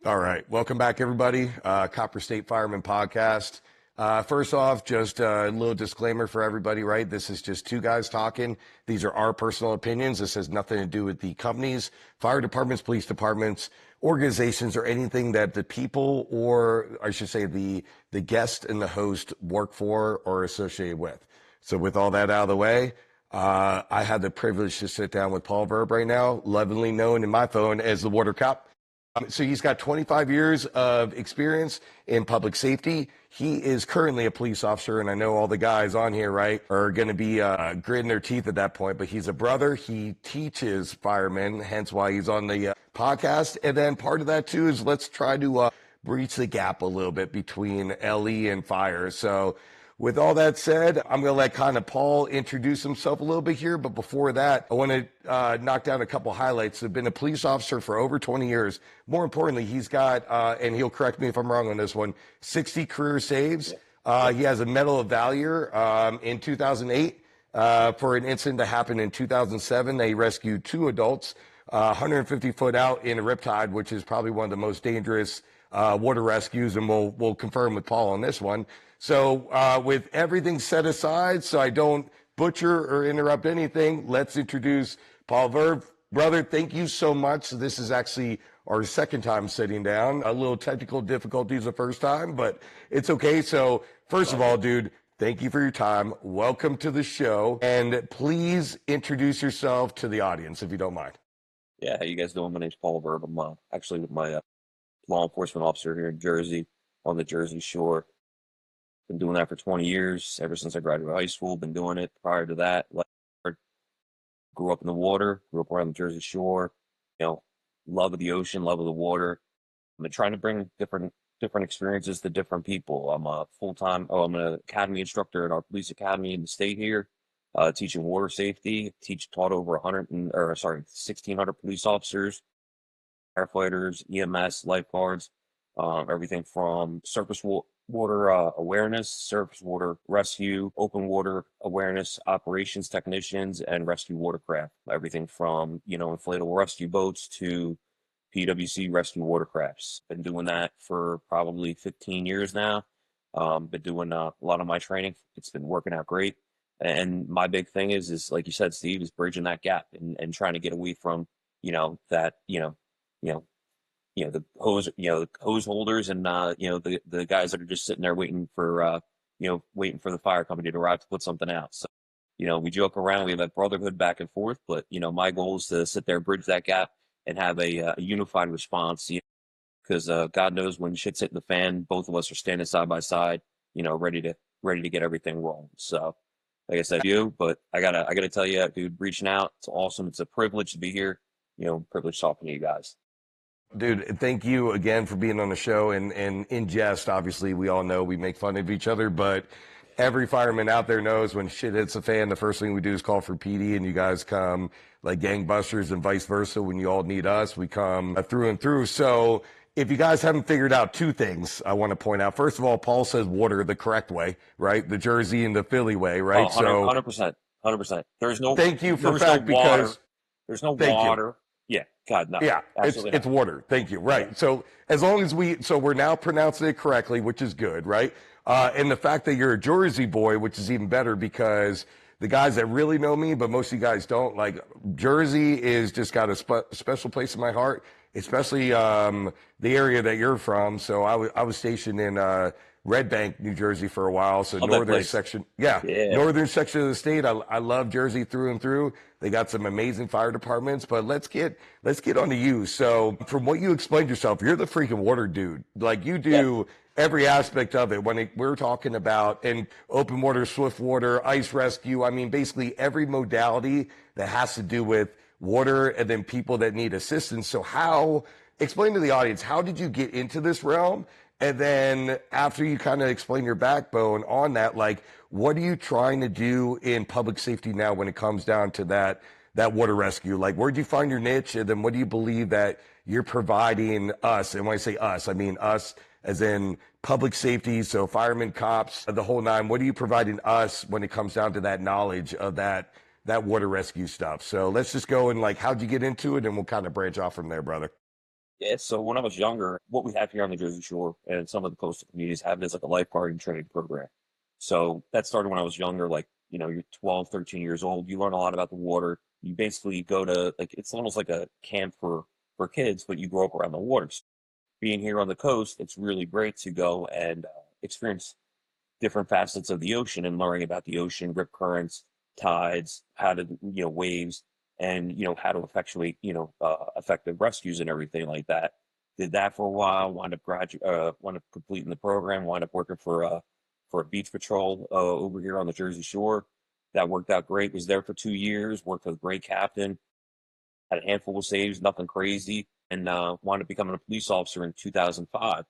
All right. Welcome back, everybody. Copper State Fireman Podcast. First off, just a little disclaimer for everybody, right? This is just two guys talking. These are our personal opinions. This has nothing to do with the companies, fire departments, police departments, organizations, or anything that the people, or I should say the guest and the host work for or associated with. So with all that out of the way, I had the privilege to sit down with Paul Verber right now, lovingly known in my phone as the Water Cop. So he's got 25 years of experience in public safety. He is currently a police officer, and I know all the guys on here, right, are going to be gritting their teeth at that point. But he's a brother. He teaches firemen, hence why he's on the podcast. And then part of that, too, is let's try to breach the gap a little bit between LE and fire. So with all that said, I'm going to let kind of Paul introduce himself a little bit here. But before that, I want to knock down a couple highlights. He's been a police officer for over 20 years. More importantly, he's got, and he'll correct me if I'm wrong on this one, 60 career saves. He has a Medal of Valor in 2008 for an incident that happened in 2007. They rescued two adults 150 foot out in a riptide, which is probably one of the most dangerous water rescues, and we'll confirm with Paul on this one. So with everything set aside, so I don't butcher or interrupt anything, let's introduce Paul Verber. Brother, thank you so much. This is actually our second time sitting down. A little technical difficulties the first time, but it's okay. So first of all, dude, thank you for your time. Welcome to the show. And please introduce yourself to the audience, if you don't mind. Yeah, how you guys doing? My name's Paul Verber. I'm actually with my law enforcement officer here in Jersey, on the Jersey Shore. Been doing that for 20 years, ever since I graduated high school. Been doing it prior to that. Grew up in the water, grew up around the Jersey Shore. Love of the ocean, love of the water. I've been trying to bring different experiences to different people. I'm I'm an academy instructor at our police academy in the state here, teaching water safety. Taught over 1,600 police officers, firefighters, EMS, lifeguards, everything from surface water awareness, surface water rescue, open water awareness, operations technicians, and rescue watercraft. Everything from, inflatable rescue boats to PWC rescue watercrafts. Been doing that for probably 15 years now. Been doing a lot of my training. It's been working out great. And my big thing is like you said, Steve, is bridging that gap and trying to get away from, the hose holders and the guys that are just sitting there waiting for the fire company to arrive to put something out. So, we joke around, we have that brotherhood back and forth, but my goal is to sit there, bridge that gap, and have a unified response. Because God knows when shit's hitting the fan, both of us are standing side by side, ready to get everything rolling. So, like I said, but I gotta tell you, dude, reaching out, it's awesome. It's a privilege to be here. Privilege talking to you guys. Dude, thank you again for being on the show. And in jest, obviously, we all know we make fun of each other, but every fireman out there knows when shit hits the fan, the first thing we do is call for PD, and you guys come like gangbusters, and vice versa. When you all need us, we come through and through. So if you guys haven't figured out two things, I want to point out. First of all, Paul says water the correct way, right? The Jersey and the Philly way, right? Oh, 100%. 100%. There's no, thank you for there's fact no water. because There's no thank you. water. Yeah, God, no. Yeah, Absolutely it's water. Thank you. Right. Yeah. So as long as we're now pronouncing it correctly, which is good, right? And the fact that you're a Jersey boy, which is even better because the guys that really know me, but most of you guys don't, like Jersey is just got a special place in my heart, especially the area that you're from. So I was stationed in Red Bank, New Jersey for a while. So northern section. Yeah. Northern section of the state. I love Jersey through and through. They got some amazing fire departments, but let's get on to you. So from what you explained yourself, you're the freaking water dude. Like you do every aspect of it. We're talking about and open water, swift water, ice rescue. I mean, basically every modality that has to do with water and then people that need assistance. So explain to the audience, how did you get into this realm? And then after you kind of explain your backbone on that, like, what are you trying to do in public safety now when it comes down to that water rescue? Like, where'd you find your niche? And then what do you believe that you're providing us? And when I say us, I mean us as in public safety. So firemen, cops, the whole nine. What are you providing us when it comes down to that knowledge of that water rescue stuff? So let's just go and like, how'd you get into it? And we'll kind of branch off from there, brother. Yeah, so when I was younger, what we have here on the Jersey Shore and some of the coastal communities have is like a lifeguarding training program. So that started when I was younger, like, you're 12, 13 years old. You learn a lot about the water. You basically go to like it's almost like a camp for kids, but you grow up around the waters. Being here on the coast, it's really great to go and experience different facets of the ocean and learning about the ocean, rip currents, tides, how to, waves, and, how to effectuate, effective rescues and everything like that. Did that for a while, wound up completing the program, wound up working for a beach patrol over here on the Jersey Shore. That worked out great. Was there for 2 years, worked with a great captain, had a handful of saves, nothing crazy, and wound up becoming a police officer in 2005.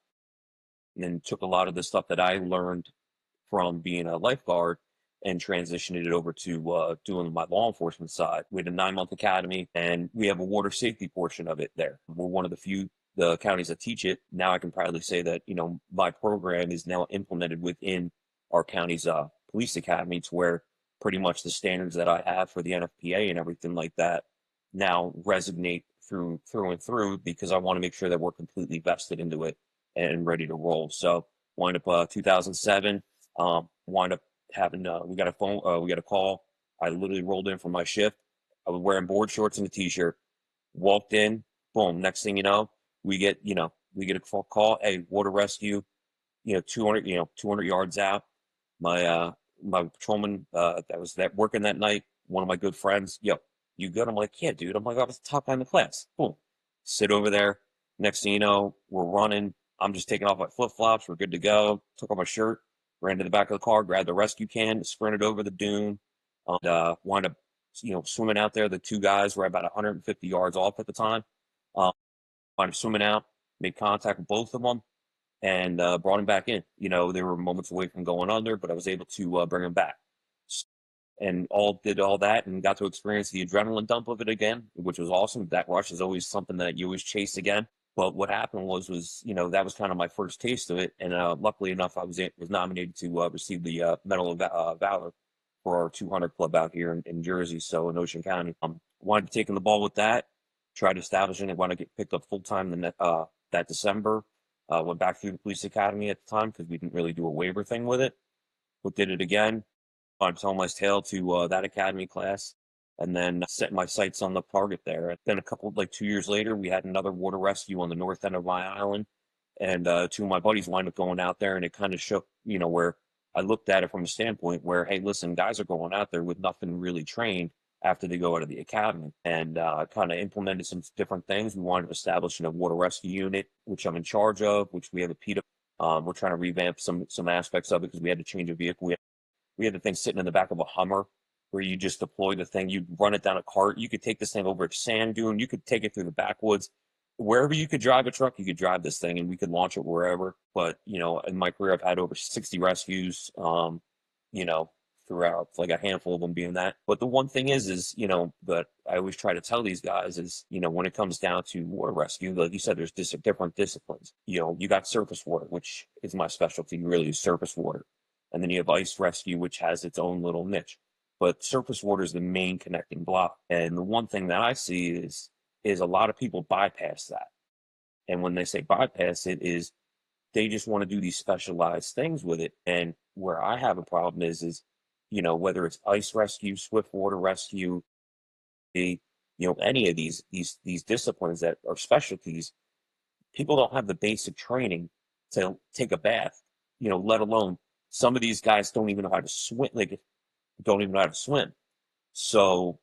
And then took a lot of the stuff that I learned from being a lifeguard and transitioned it over to doing my law enforcement side. We had a 9-month academy, and we have a water safety portion of it there. We're one of the few the counties that teach it. Now I can proudly say that my program is now implemented within our county's police academy, to where pretty much the standards that I have for the NFPA and everything like that now resonate through and through, because I want to make sure that we're completely vested into it and ready to roll. So wind up 2007. Wind up having we got a call. I literally rolled in from my shift. I was wearing board shorts and a t-shirt. Walked in, boom. Next thing you know, we get a call. Hey, water rescue. 200 yards out. My patrolman that was working that night, one of my good friends. Yo, you good? I'm like, yeah, dude. I'm like, I was the top guy in the class. Boom. Sit over there. Next thing you know, we're running. I'm just taking off my flip flops. We're good to go. Took off my shirt, ran to the back of the car, grabbed the rescue can, sprinted over the dune, and wound up, swimming out there. The two guys were about 150 yards off at the time. Uh, Wound up swimming out, made contact with both of them, and brought him back in. They were moments away from going under, but I was able to bring him back. And did all that and got to experience the adrenaline dump of it again, which was awesome. That rush is always something that you always chase again. But what happened was that was kind of my first taste of it, and luckily enough, I was nominated to receive the Medal of Valor for our 200 club out here in Jersey, so in Ocean County. Wanted to take in the ball with that, tried establishing it. Wanted to get picked up full time that December. Went back through the police academy at the time because we didn't really do a waiver thing with it, but did it again. I'm telling my tale to that academy class, and then set my sights on the target there. And then like 2 years later, we had another water rescue on the north end of my island, and two of my buddies wound up going out there, and it kind of shook, where I looked at it from a standpoint where, hey, listen, guys are going out there with nothing really trained after they go out of the academy, and kind of implemented some different things. We wanted to establish a water rescue unit, which I'm in charge of, which we have a PETA. We're trying to revamp some aspects of it because we had to change a vehicle. We had the thing sitting in the back of a Hummer where you just deploy the thing, you run it down a cart. You could take this thing over a sand dune. You could take it through the backwoods. Wherever you could drive a truck, you could drive this thing, and we could launch it wherever. But, in my career, I've had over 60 rescues, you know, throughout, like a handful of them being that. But the one thing is, that I always try to tell these guys is, when it comes down to water rescue, like you said, there's different disciplines. You got surface water, which is my specialty, really, is surface water. And then you have ice rescue, which has its own little niche. But surface water is the main connecting block. And the one thing that I see is a lot of people bypass that. And when they say bypass it, is they just want to do these specialized things with it. And where I have a problem is whether it's ice rescue, swift water rescue, any of these disciplines that are specialties, people don't have the basic training to take a bath, let alone some of these guys don't even know how to swim, like don't even know how to swim. So,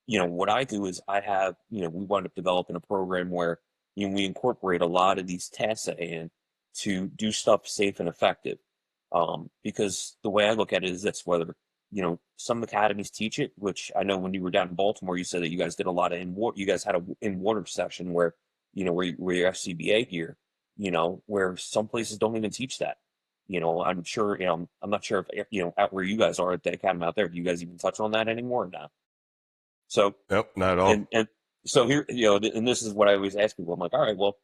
what I do is we wound up developing a program where, we incorporate a lot of these tasks at hand to do stuff safe and effective. Because the way I look at it is this, whether, some academies teach it, which I know when you were down in Baltimore, you said that you guys did a lot of you guys had a in water session where, where your FCBA gear, where some places don't even teach that. I'm sure, I'm not sure if, out where you guys are at the academy out there, do you guys even touch on that anymore or not? So, Nope, not at all. and so here, and this is what I always ask people. I'm like, all right, well,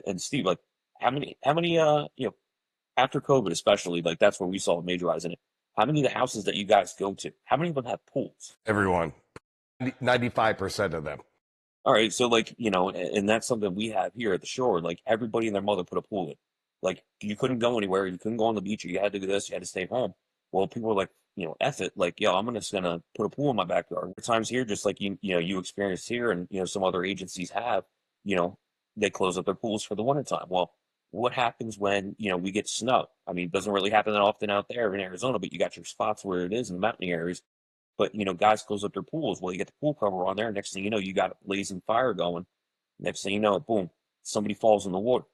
and Steve, like, how many, after COVID, especially, like, that's where we saw a major rise in it. How many of the houses that you guys go to, how many of them have pools? Everyone, 95% of them. All right, so like, and that's something we have here at the shore. Like everybody and their mother put a pool in. Like you couldn't go anywhere, you couldn't go on the beach, or you had to do this, you had to stay home. Well, people were like, F it, like, yo, just gonna put a pool in my backyard. Times here, just like you experienced here, and some other agencies have, you know, they close up their pools for the wintertime. Well, what happens when we get snow? I mean, it doesn't really happen that often out there in Arizona, but you got your spots where it is in the mountain areas. But guys close up their pools. Well, you get the pool cover on there. Next thing you know, you got a blazing fire going. Next thing you know, boom, somebody falls in the water.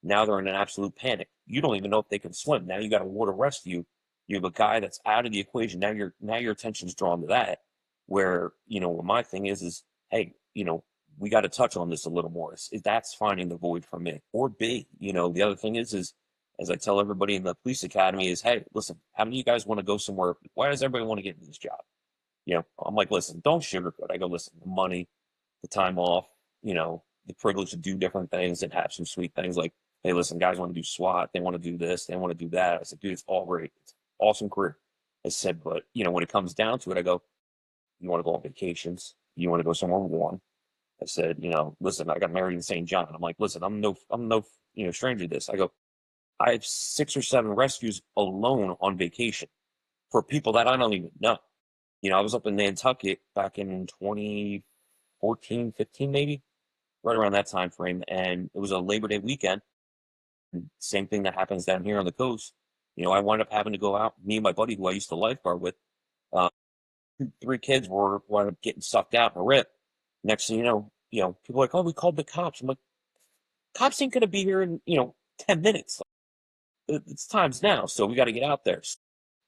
Now they're in an absolute panic. You don't even know if they can swim. Now you got a water rescue. You have a guy that's out of the equation. Now your attention's drawn to that. Where what my thing is hey, we got to touch on this a little more. That's finding the void for me. Or B, the other thing is as I tell everybody in the police academy is, hey, listen, how many of you guys want to go somewhere? Why does everybody want to get in this job? I'm like, listen, don't sugarcoat. I go, listen, the money, the time off, the privilege to do different things and have some sweet things like, hey, listen, guys want to do SWAT, they want to do this, they want to do that. I said, dude, it's all great. It's an awesome career. I said, but when it comes down to it, I go, you want to go on vacations? You want to go somewhere warm? I said, listen, I got married in St. John. I'm like, listen, I'm no stranger to this. I go, I have 6 or 7 rescues alone on vacation for people that I don't even know. I was up in Nantucket back in 2014, 15 maybe, right around that time frame, and it was a Labor Day weekend. Same thing that happens down here on the coast. I wound up having to go out. Me and my buddy, who I used to lifeguard with, uh, 3 kids were wound up getting sucked out in a rip. Next thing people are like, "Oh, we called the cops." I'm like, "Cops ain't gonna be here in 10 minutes. It's times now, so we got to get out there."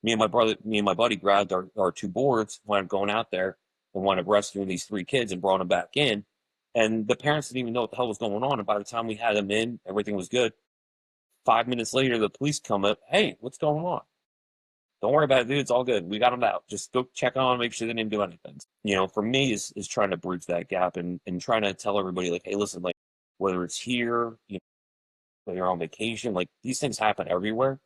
Me and my buddy grabbed our 2 boards, wound up going out there and wound up rescuing these 3 kids and brought them back in. And the parents didn't even know what the hell was going on. And by the time we had them in, everything was good. 5 minutes later, the police come up. Hey, what's going on? Don't worry about it, dude. It's all good. We got them out. Just go check on them, make sure they didn't do anything. For me is trying to bridge that gap and trying to tell everybody like, hey, listen, like whether it's here, when you're on vacation, like these things happen everywhere.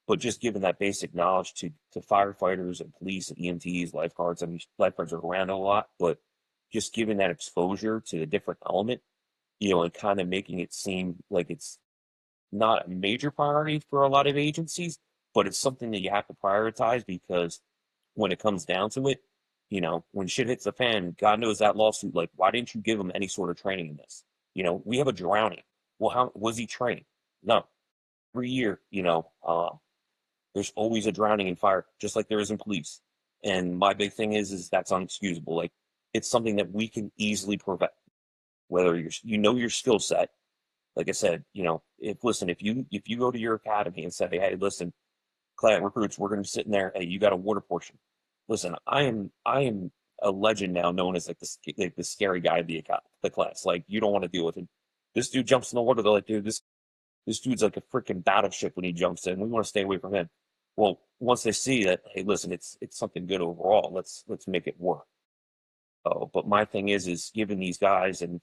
But just giving that basic knowledge to firefighters and police and EMTs, lifeguards. I mean, lifeguards are around a lot, but just giving that exposure to the different element, and kind of making it seem like it's not a major priority for a lot of agencies, but it's something that you have to prioritize because when it comes down to it, when shit hits the fan, God knows that lawsuit, like, why didn't you give him any sort of training in this? We have a drowning. Well, how was he trained? No. Every year, there's always a drowning in fire, just like there is in police. And my big thing is that's unexcusable. Like it's something that we can easily prevent. Whether your skill set, like I said, if you go to your academy and say, hey, listen, client recruits, we're going to be sitting there. Hey, you got a water portion. Listen, I am a legend now, known as like the scary guy of the class. Like you don't want to deal with it. This dude jumps in the water. They're like, dude, this dude's like a freaking battleship when he jumps in. We want to stay away from him. Well, once they see that, hey, listen, it's something good overall. Let's make it work. Oh, but my thing is giving these guys and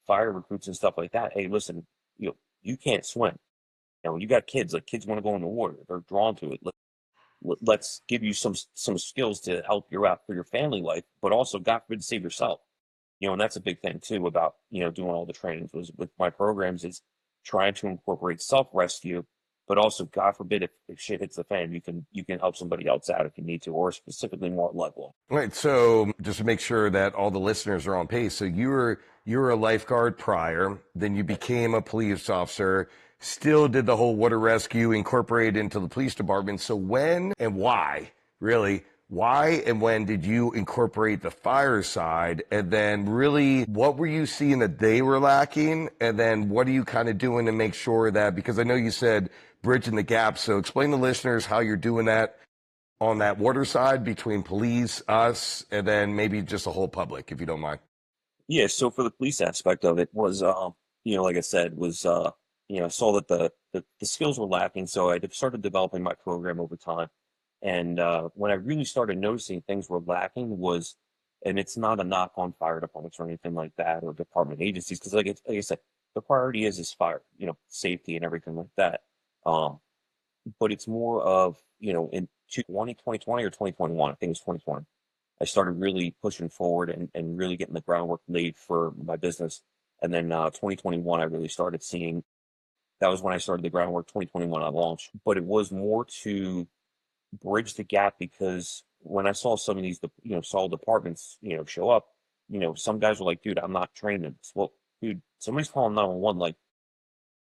fire recruits and stuff like that. Hey, listen, you can't swim. You got kids. Like kids want to go in the water. They're drawn to it. Let's give you some skills to help you out for your family life, but also God forbid save yourself. And that's a big thing too about doing all the trainings was with my programs is trying to incorporate self rescue, but also God forbid if shit hits the fan, you can help somebody else out if you need to, or specifically more level. All right, so just to make sure that all the listeners are on pace, so you were a lifeguard prior, then you became a police officer, still did the whole water rescue, incorporated into the police department. So when and why, really, why and when did you incorporate the fire side? And then really, what were you seeing that they were lacking? And then what are you kind of doing to make sure that, because I know you said bridging the gap. So explain to listeners how you're doing that on that water side between police, us, and then maybe just the whole public, if you don't mind. Yeah, so for the police aspect of it was, like I said, was, saw that the skills were lacking. So I started developing my program over time. And when I really started noticing things were lacking was, and it's not a knock on fire departments or anything like that or department agencies, because like I said, the priority is fire, safety and everything like that. Um, but it's more of, in 2020 or 2021, I think it was 2020. I started really pushing forward and really getting the groundwork laid for my business. And then 2021, I really started seeing, that was when I started the groundwork. 2021, I launched, but it was more to bridge the gap because when I saw some of these, solid departments, show up, some guys were like, dude, I'm not trained in this. Well, dude, somebody's calling 911. Like,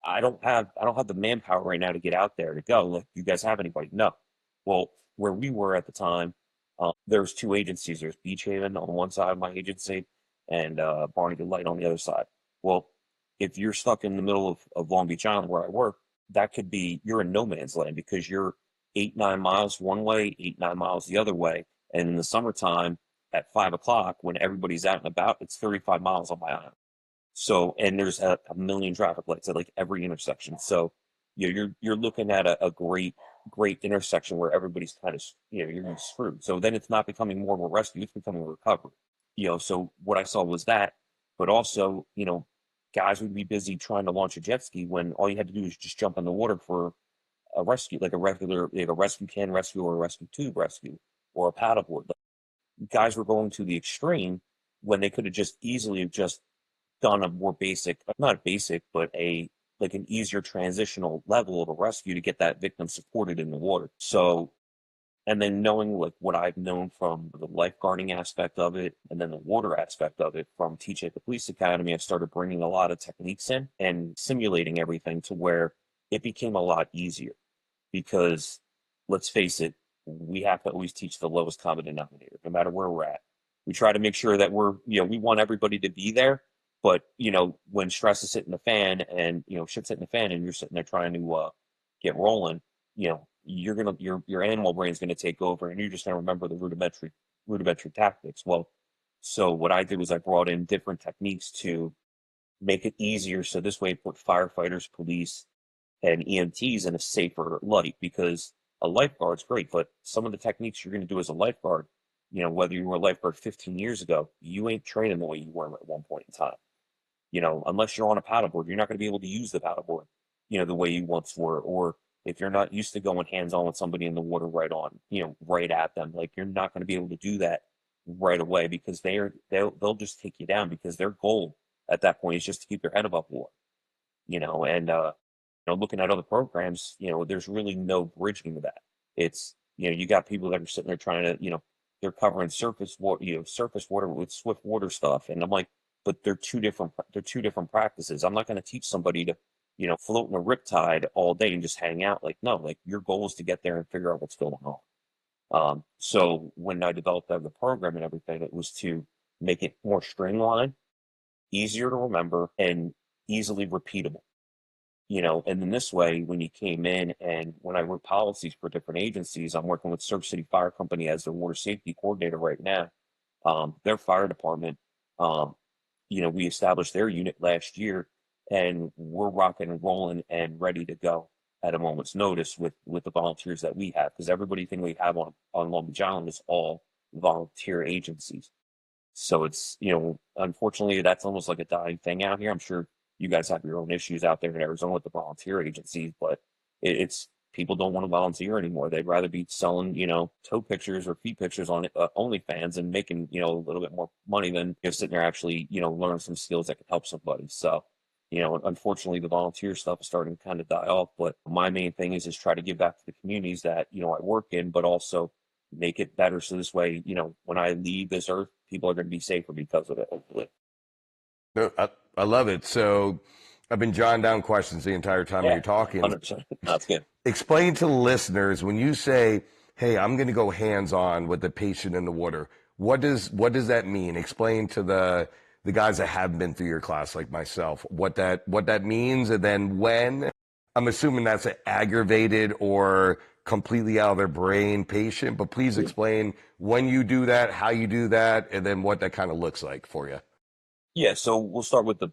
I don't have the manpower right now to get out there to go. Like, you guys have anybody? No. Well, where we were at the time, there's two agencies. There's Beach Haven on one side of my agency and Barnegat Light on the other side. Well, if you're stuck in the middle of Long Beach Island where I work, that could be, you're in no man's land because you're 8, 9 miles one way, 8, 9 miles the other way. And in the summertime at 5 o'clock, when everybody's out and about, it's 35 miles on my island. So, and there's a million traffic lights at like every intersection. So, you're looking at a great intersection where everybody's kind of, you're screwed. So then it's not becoming more of a rescue, it's becoming a recovery. So what I saw was that, but also, guys would be busy trying to launch a jet ski when all you had to do is just jump in the water for a rescue, like a regular, like a rescue can rescue or a rescue tube rescue or a paddleboard. Like, guys were going to the extreme when they could have just easily have just done a more basic, not basic, but a like an easier transitional level of a rescue to get that victim supported in the water. So, and then knowing like what I've known from the lifeguarding aspect of it and then the water aspect of it from teaching at the police academy, I've started bringing a lot of techniques in and simulating everything to where it became a lot easier because let's face it, we have to always teach the lowest common denominator, no matter where we're at. We try to make sure that we want everybody to be there, but when stress is hitting the fan and shit's hitting the fan and you're sitting there trying to get rolling, your animal brain's gonna take over and you're just gonna remember the rudimentary tactics. Well, so what I did was I brought in different techniques to make it easier. So this way, it put firefighters, police, and EMTs in a safer light because a lifeguard's great, but some of the techniques you're going to do as a lifeguard, whether you were a lifeguard 15 years ago, you ain't training the way you were at one point in time. Unless you're on a paddleboard, you're not going to be able to use the paddleboard, the way you once were. Or if you're not used to going hands on with somebody in the water right at them, like you're not going to be able to do that right away because they'll just take you down because their goal at that point is just to keep their head above water, and looking at other programs, there's really no bridging to that. It's, you got people that are sitting there trying to, they're covering surface water with swift water stuff. And I'm like, but they're two different practices. I'm not going to teach somebody to, float in a riptide all day and just hang out. Like, no, like your goal is to get there and figure out what's going on. So when I developed the program and everything, it was to make it more streamlined, easier to remember, and easily repeatable. And in this way, when you came in and when I wrote policies for different agencies, I'm working with Surf City Fire Company as their water safety coordinator right now. Their fire department, um, we established their unit last year and we're rocking and rolling and ready to go at a moment's notice with the volunteers that we have because everything we have on Long Beach Island is all volunteer agencies. So it's, unfortunately, that's almost like a dying thing out here. I'm sure you guys have your own issues out there in Arizona with the volunteer agencies, but it's people don't want to volunteer anymore. They'd rather be selling, toe pictures or feet pictures on OnlyFans and making, a little bit more money than sitting there actually, learn some skills that can help somebody. So, unfortunately, the volunteer stuff is starting to kind of die off. But my main thing is try to give back to the communities that, I work in, but also make it better. So this way, when I leave this earth, people are going to be safer because of it, hopefully. No, I love it. So I've been jotting down questions the entire time Yeah, you're talking. 100%. That's good. Explain to the listeners when you say, "Hey, I'm going to go hands-on with the patient in the water." What does that mean? Explain to the guys that haven't been through your class, like myself, what that means, and then when. I'm assuming that's an aggravated or completely out of their brain patient, but please explain when you do that, how you do that, and then what that kind of looks like for you. Yeah, so we'll start with the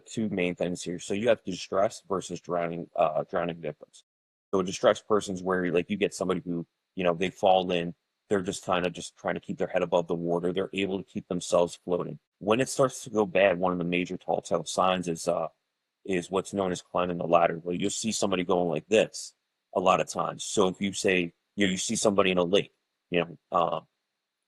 two main things here. So you have distress versus drowning victims. So a distressed person's where like you get somebody who, they fall in, they're just kind of just trying to keep their head above the water. They're able to keep themselves floating. When it starts to go bad, one of the major telltale signs is what's known as climbing the ladder. Where you'll see somebody going like this a lot of times. So if you say, you see somebody in a lake, you know,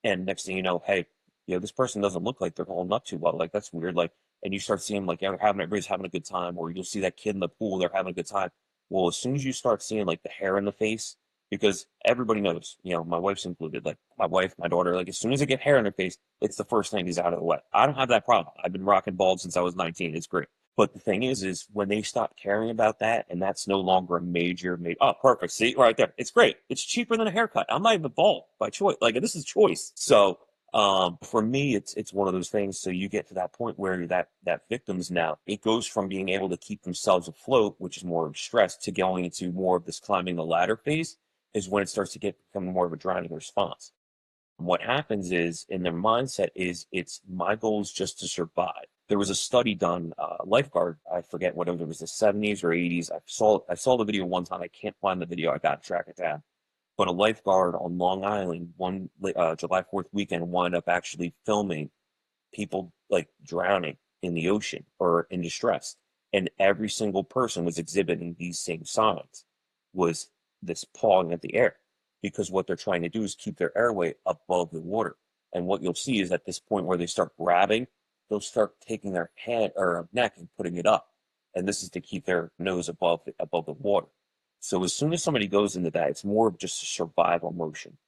And next thing you know, hey, this person doesn't look like they're holding up too well. Like, that's weird. Like, and you start seeing like everybody's having a good time, or you'll see that kid in the pool, they're having a good time. Well, as soon as you start seeing like the hair in the face, because everybody knows, my wife's included, like my wife, my daughter, like as soon as they get hair in their face, it's the first thing is out of the way. I don't have that problem. I've been rocking bald since I was 19. It's great. But the thing is when they stop caring about that, and that's no longer a major, oh, perfect. See, right there. It's great. It's cheaper than a haircut. I'm not even bald by choice. Like, this is choice. So, for me, it's one of those things. So you get to that point where that victims now, it goes from being able to keep themselves afloat, which is more of stress, to going into more of this climbing the ladder phase, is when it starts to become more of a drowning response. What happens is in their mindset is it's my goal is just to survive. There was a study done, lifeguard, I forget whether it was the 70s or 80s. I saw the video one time. I can't find the video. I got to track it down. But a lifeguard on Long Island, one July 4th weekend, wound up actually filming people like drowning in the ocean or in distress. And every single person was exhibiting these same signs, was this pawing at the air, because what they're trying to do is keep their airway above the water. And what you'll see is at this point where they start grabbing, they'll start taking their head or neck and putting it up. And this is to keep their nose above the water. So as soon as somebody goes into that, it's more of just a survival motion.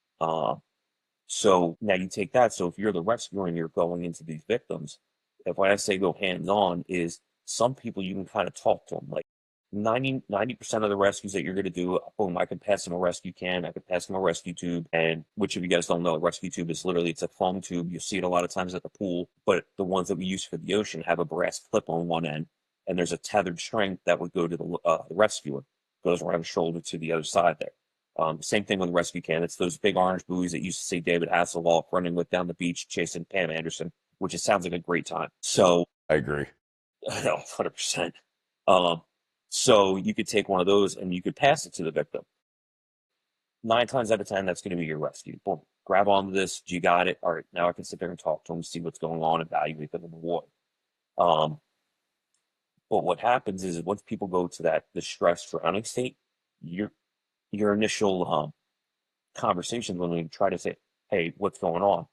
So now you take that. So if you're the rescuer and you're going into these victims, if when I say go hands on, is some people you can kind of talk to them. Like 90% of the rescues that you're going to do, boom, I can pass them a rescue can, I can pass them a rescue tube. And which of you guys don't know, a rescue tube is literally, it's a foam tube. You see it a lot of times at the pool, but the ones that we use for the ocean have a brass clip on one end, and there's a tethered string that would go to the rescuer, goes around the shoulder to the other side there. Same thing with rescue can. It's those big orange buoys that you used to see David Hasselhoff running with down the beach chasing Pam Anderson, which it sounds like a great time. So I agree. 100%. So you could take one of those and you could pass it to the victim. 9 times out of 10, that's going to be your rescue. Boom, grab onto this. You got it. All right, now I can sit there and talk to them, see what's going on, evaluate them in the water. But what happens is once people go to that distress drowning state, your initial conversation when we try to say, hey, what's going on?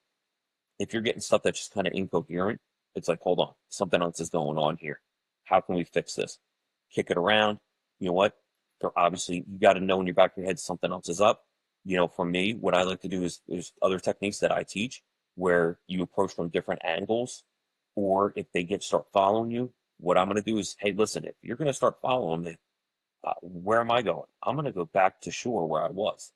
If you're getting stuff that's just kind of incoherent, it's like, hold on, something else is going on here. How can we fix this? Kick it around. You know what? Obviously, you got to know in your back of your head something else is up. For me, what I like to do is there's other techniques that I teach where you approach from different angles, or if they start following you, what I'm going to do is, hey, listen, if you're going to start following me, where am I going? I'm going to go back to shore where I was.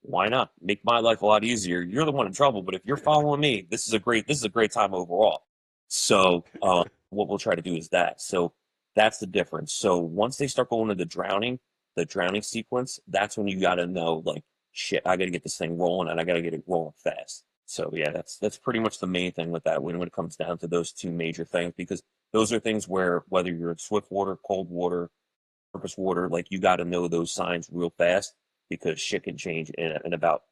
Why not? Make my life a lot easier. You're the one in trouble, but if you're following me, this is a great time overall. So what we'll try to do is that. So that's the difference. So once they start going to the drowning sequence, that's when you got to know, like, shit, I got to get this thing rolling, and I got to get it rolling fast. So yeah, that's pretty much the main thing with that when it comes down to those two major things, because those are things where whether you're in swift water, cold water, surface water, like you got to know those signs real fast, because shit can change in about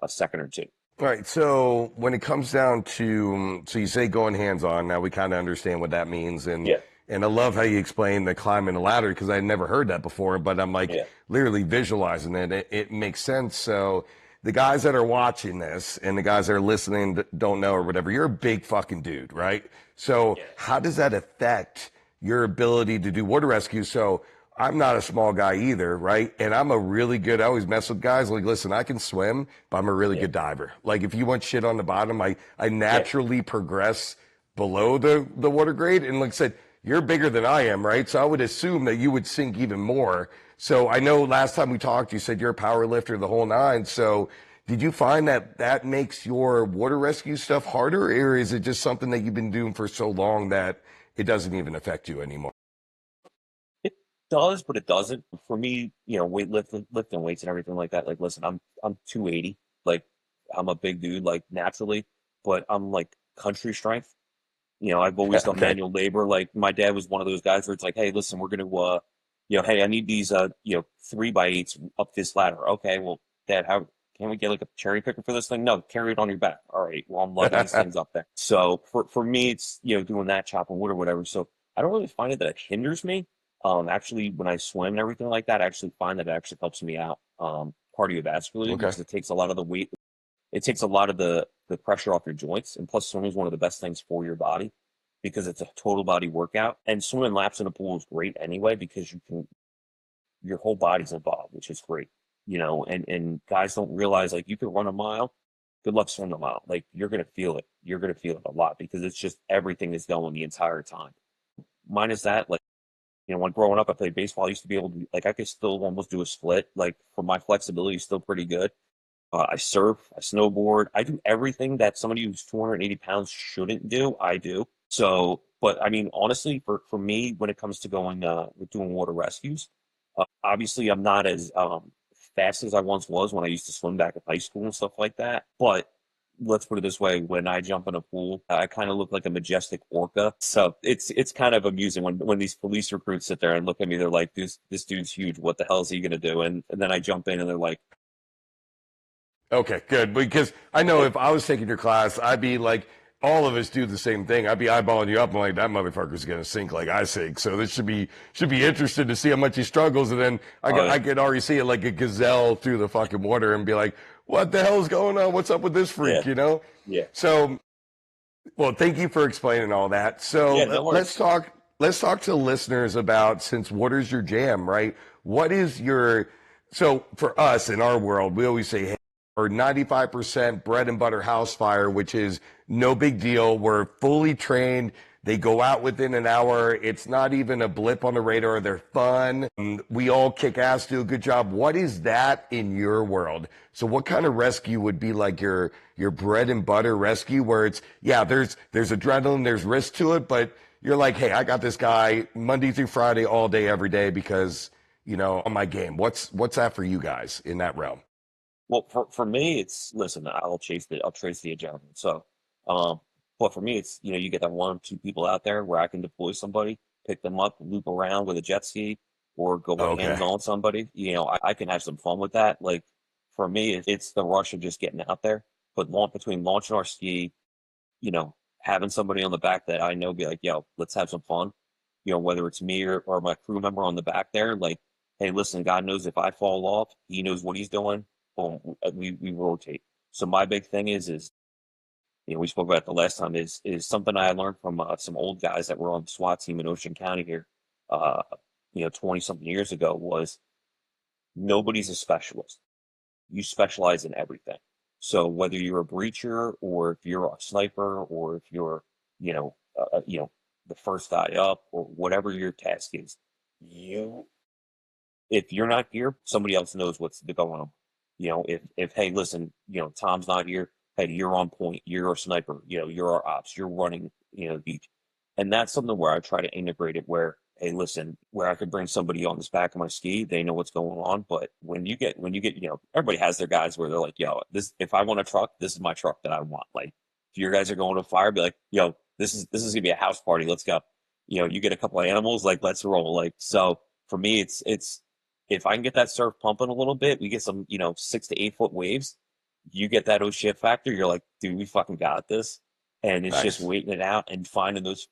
a second or two. All right. So when it comes down to, so you say going hands on. Now we kind of understand what that means, and Yeah, I love how you explain the climbing the ladder, because I never heard that before. But I'm like yeah, literally visualizing it. It makes sense. So the guys that are watching this and the guys that are listening that don't know or whatever, you're a big fucking dude, right? So yeah, how does that affect your ability to do water rescue? So I'm not a small guy either, right? And I'm a really good, I always mess with guys like, listen, I can swim, but I'm a really yeah, good diver. Like if you want shit on the bottom, I yeah, naturally progress below the water grade. And like I said, you're bigger than I am, right? So I would assume that you would sink even more. So I know last time we talked, you said you're a power lifter, the whole nine. So did you find that that makes your water rescue stuff harder, or is it just something that you've been doing for so long that it doesn't even affect you anymore? it does, but it doesn't. For me, lifting weights and everything like that. Like, listen, I'm 280. Like, I'm a big dude, like naturally, but I'm like country strength. I've always done Okay. manual labor. Like, my dad was one of those guys where it's like, hey, listen, we're gonna, hey, I need these, 3x8s up this ladder. Okay, well, Dad, how can we get like a cherry picker for this thing? No, carry it on your back. All right, well, I'm lugging these things up there. So for me, it's doing that, chopping wood or whatever. So I don't really find it that it hinders me. Actually, when I swim and everything like that, I actually find that it actually helps me out, cardiovascularly, Okay. because it takes a lot of the weight. It takes a lot of the the pressure off your joints. And plus, swimming is one of the best things for your body because it's a total body workout. And swimming laps in a pool is great anyway because your whole body's involved, which is great, and guys don't realize like you could run a mile. Good luck swimming a mile. Like you're going to feel it. You're going to feel it a lot because it's just everything is going the entire time. Minus that, like, when growing up, I played baseball. I used to be able to, like, I could still almost do a split. Like, for my flexibility, is still pretty good. I surf, I snowboard, I do everything that somebody who's 280 pounds shouldn't do. I do. So, but I mean, honestly, for me, when it comes to going, with doing water rescues, obviously I'm not as fast as I once was when I used to swim back in high school and stuff like that. But let's put it this way: when I jump in a pool, I kind of look like a majestic orca. So it's kind of amusing when these police recruits sit there and look at me. They're like, "This dude's huge. What the hell is he gonna do?" And then I jump in and they're like, Okay, good. Because I know if I was taking your class, I'd be like, all of us do the same thing. I'd be eyeballing you up. I'm like, that motherfucker's gonna sink like I sink. So this should be interesting to see how much he struggles. And then "Oh yeah, I could already see it like a gazelle through the fucking water and be like, what the hell's going on? What's up with this yeah, freak? You know? yeah, So, well, thank you for explaining all that. So yeah." No let's worries. talk. Let's talk to listeners about, since water's your jam, right? What is your, so for us in our world, we always say, hey, or 95% bread and butter house fire, which is no big deal. We're fully trained. They go out within an hour. It's not even a blip on the radar. They're fun. We all kick ass, do a good job. What is that in your world? So what kind of rescue would be like your bread and butter rescue where it's, yeah, there's adrenaline, there's risk to it, but you're like, hey, I got this guy Monday through Friday, all day, every day because, on my game. What's that for you guys in that realm? Well, for me, it's listen. I'll trace the adrenaline. So, um, but for me, it's you get that one, two people out there where I can deploy somebody, pick them up, loop around with a jet ski, or go hands Okay. on somebody. I can have some fun with that. Like for me, it's the rush of just getting out there. But between launching our ski, having somebody on the back that I know be like, yo, let's have some fun. Whether it's me or my crew member on the back there, like, hey, listen, God knows if I fall off, He knows what He's doing. Boom, we rotate. So my big thing is we spoke about it the last time is something I learned from some old guys that were on the SWAT team in Ocean County here, uh, 20 something years ago was nobody's a specialist. You specialize in everything. So whether you're a breacher or if you're a sniper or if you're, you know, the first guy up or whatever your task is, you if you're not here, somebody else knows what's going on. If hey, listen, Tom's not here. Hey, you're on point. You're a sniper. You're our ops. You're running. The beach, and that's something where I try to integrate it. Where hey, listen, where I could bring somebody on this back of my ski, they know what's going on. But when you get, everybody has their guys where they're like, yo, this if I want a truck, this is my truck that I want. Like, if your guys are going to fire, be like, yo, this is gonna be a house party. Let's go. You get a couple of animals, like let's roll. Like so for me, it's if I can get that surf pumping a little bit, we get some, 6 to 8 foot waves. You get that oh shit factor. You're like, dude, we fucking got this. And it's just Nice. waiting it out and finding those,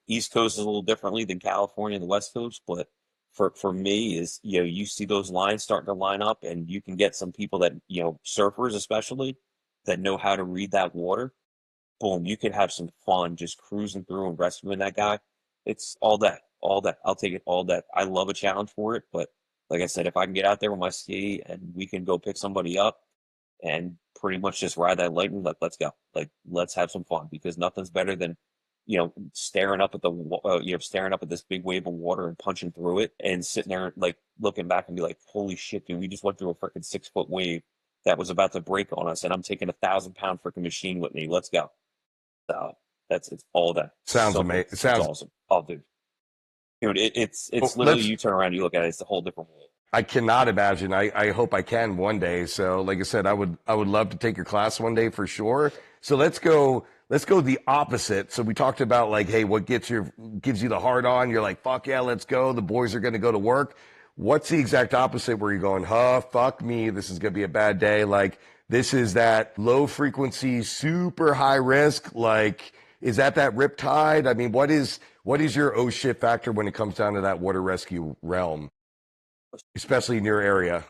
East Coast is a little differently than California and the West Coast. But for me is, you see those lines starting to line up and you can get some people that, surfers especially that know how to read that water. Boom, you could have some fun just cruising through and rescuing that guy. It's all that, all that. I'll take it all that. I love a challenge for it, but like I said, if I can get out there with my ski and we can go pick somebody up and pretty much just ride that lightning, let's go. Like let's have some fun because nothing's better than staring up at staring up at this big wave of water and punching through it and sitting there like looking back and be like, holy shit, dude, we just went through a freaking 6 foot wave that was about to break on us, and I'm taking 1,000 pound freaking machine with me. Let's go. So it's all that. Sounds So amazing. it's Sounds. awesome. Oh, dude, it's Well, literally you turn around, you look at it, it's a whole different world. I cannot imagine. I hope I can one day. So, like I said, I would love to take your class one day for sure. So let's go the opposite. So we talked about like, hey, what gives you the hard on? You're like, fuck yeah, let's go. The boys are going to go to work. What's the exact opposite where you're going, huh, fuck me, this is going to be a bad day? Like, this is that low frequency, super high risk. Like, is that riptide? I mean, what is your oh shit factor when it comes down to that water rescue realm, especially in your area?